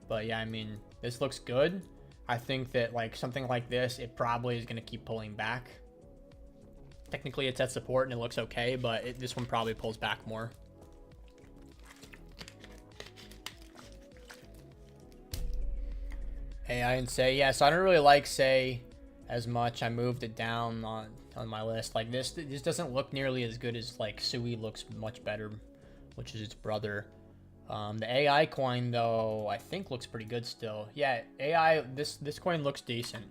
[SPEAKER 6] But yeah, I mean, this looks good. I think that like something like this, it probably is going to keep pulling back. Technically it's at support and it looks okay, but this one probably pulls back more. AI and Say, yeah, so I don't really like Say as much. I moved it down on on my list. Like this doesn't look nearly as good as like Sui looks much better, which is its brother. The AI coin though, I think looks pretty good still. Yeah, AI, this coin looks decent.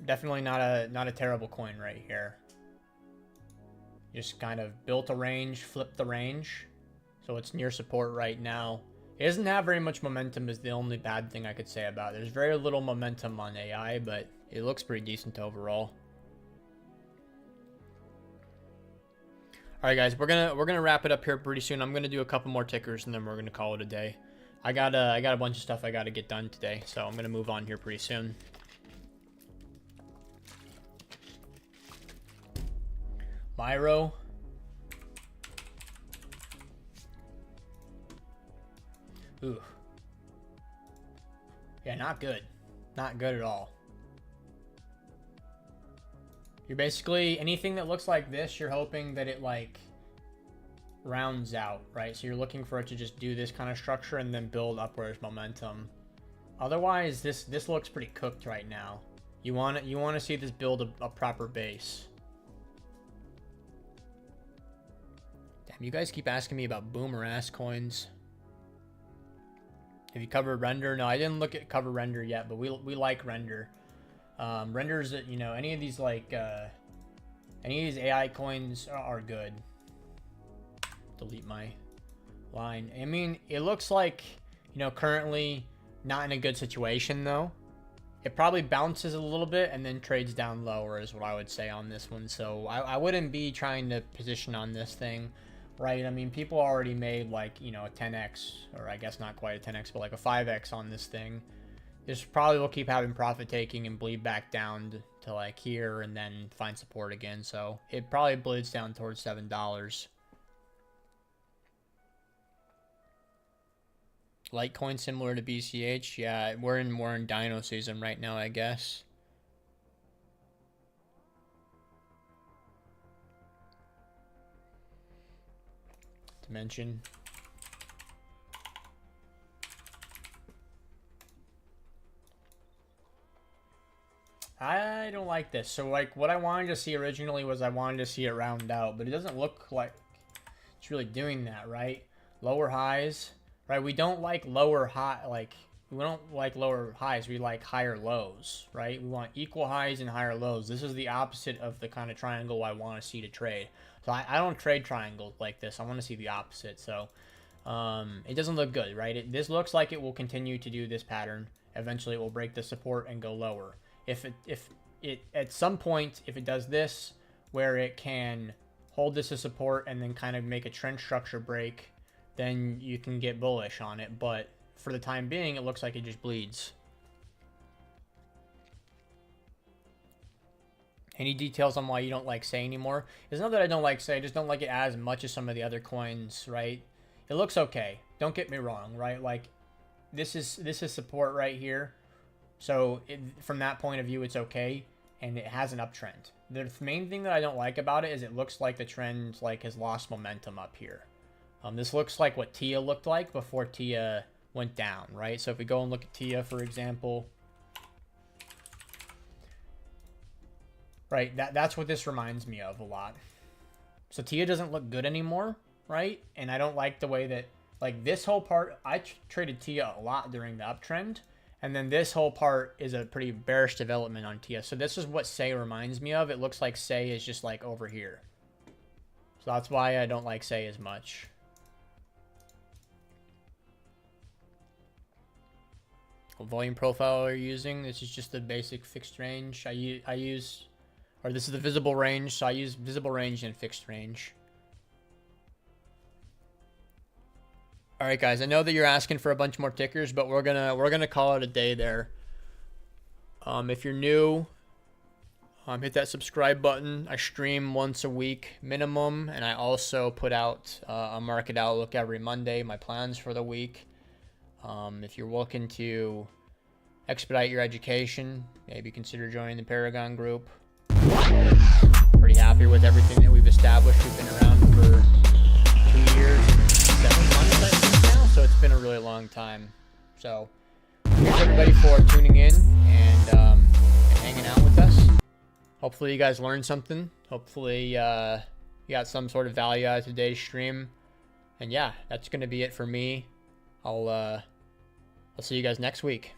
[SPEAKER 6] Definitely not a terrible coin right here. Just kind of built a range, flipped the range. So it's near support right now. It doesn't have very much momentum is the only bad thing I could say about it. There's very little momentum on AI, but it looks pretty decent overall. All right, guys, we're gonna wrap it up here pretty soon. I'm gonna do a couple more tickers and then we're gonna call it a day. I got a bunch of stuff I gotta get done today, so I'm gonna move on here pretty soon. MYRO. Ooh. Yeah, not good. Not good at all. You're basically, anything that looks like this, you're hoping that it like rounds out, right? So you're looking for it to just do this kind of structure and then build upwards momentum. Otherwise, this looks pretty cooked right now. You want to see this build a proper base. Damn, you guys keep asking me about boomer ass coins. Have you covered render? No, I didn't look at cover render yet, but we like render. Renders, you know, any of these like any of these AI coins are good. Delete my line. I mean, it looks like, you know, currently not in a good situation though. It probably bounces a little bit and then trades down lower is what I would say on this one. So I wouldn't be trying to position on this thing, right? I mean, people already made like, you know, a 10x, or I guess not quite a 10x, but like a 5x on this thing. This probably will keep having profit taking and bleed back down to like here and then find support again. So it probably bleeds down towards $7. Litecoin similar to BCH. Yeah, we're in dino season right now, I guess. Dimension. I don't like this. So like what I wanted to see originally was I wanted to see it round out, but it doesn't look like it's really doing that, right? Lower highs, right? We don't like lower high, like we don't like lower highs. We like higher lows, right? We want equal highs and higher lows. This is the opposite of the kind of triangle I want to see to trade. So I don't trade triangles like this. I want to see the opposite. So it doesn't look good, right? This looks like it will continue to do this pattern. Eventually it will break the support and go lower. If it at some point, if it does this, where it can hold this as support and then kind of make a trend structure break, then you can get bullish on it. But for the time being, it looks like it just bleeds. Any details on why you don't like Say anymore? It's not that I don't like Say, I just don't like it as much as some of the other coins, right? It looks okay. Don't get me wrong, right? Like this is support right here. So from that point of view, it's okay, and it has an uptrend. The main thing that I don't like about it is it looks like the trend like has lost momentum up here. This looks like what TIA looked like before TIA went down, right? So if we go and look at TIA, for example, right, that's what this reminds me of a lot. So TIA doesn't look good anymore, right? And I don't like the way that, like this whole part, I traded TIA a lot during the uptrend. And then this whole part is a pretty bearish development on TIA. So this is what Say reminds me of. It looks like Say is just like over here. So that's why I don't like Say as much. What volume profile are you using? This is just the basic fixed range. I use, or this is the visible range. So I use visible range and fixed range. All right, guys. I know that you're asking for a bunch more tickers, but we're gonna call it a day there. If you're new, hit that subscribe button. I stream once a week minimum, and I also put out a market outlook every Monday. My plans for the week. If you're looking to expedite your education, maybe consider joining the Paragon group. Pretty happy with everything that we've established. We've been around for 2 years and 7 months, I think now, so it's been a really long time. So thanks everybody for tuning in, and hopefully you guys learned something. Hopefully you got some sort of value out of today's stream. And yeah, that's going to be it for me. I'll see you guys next week.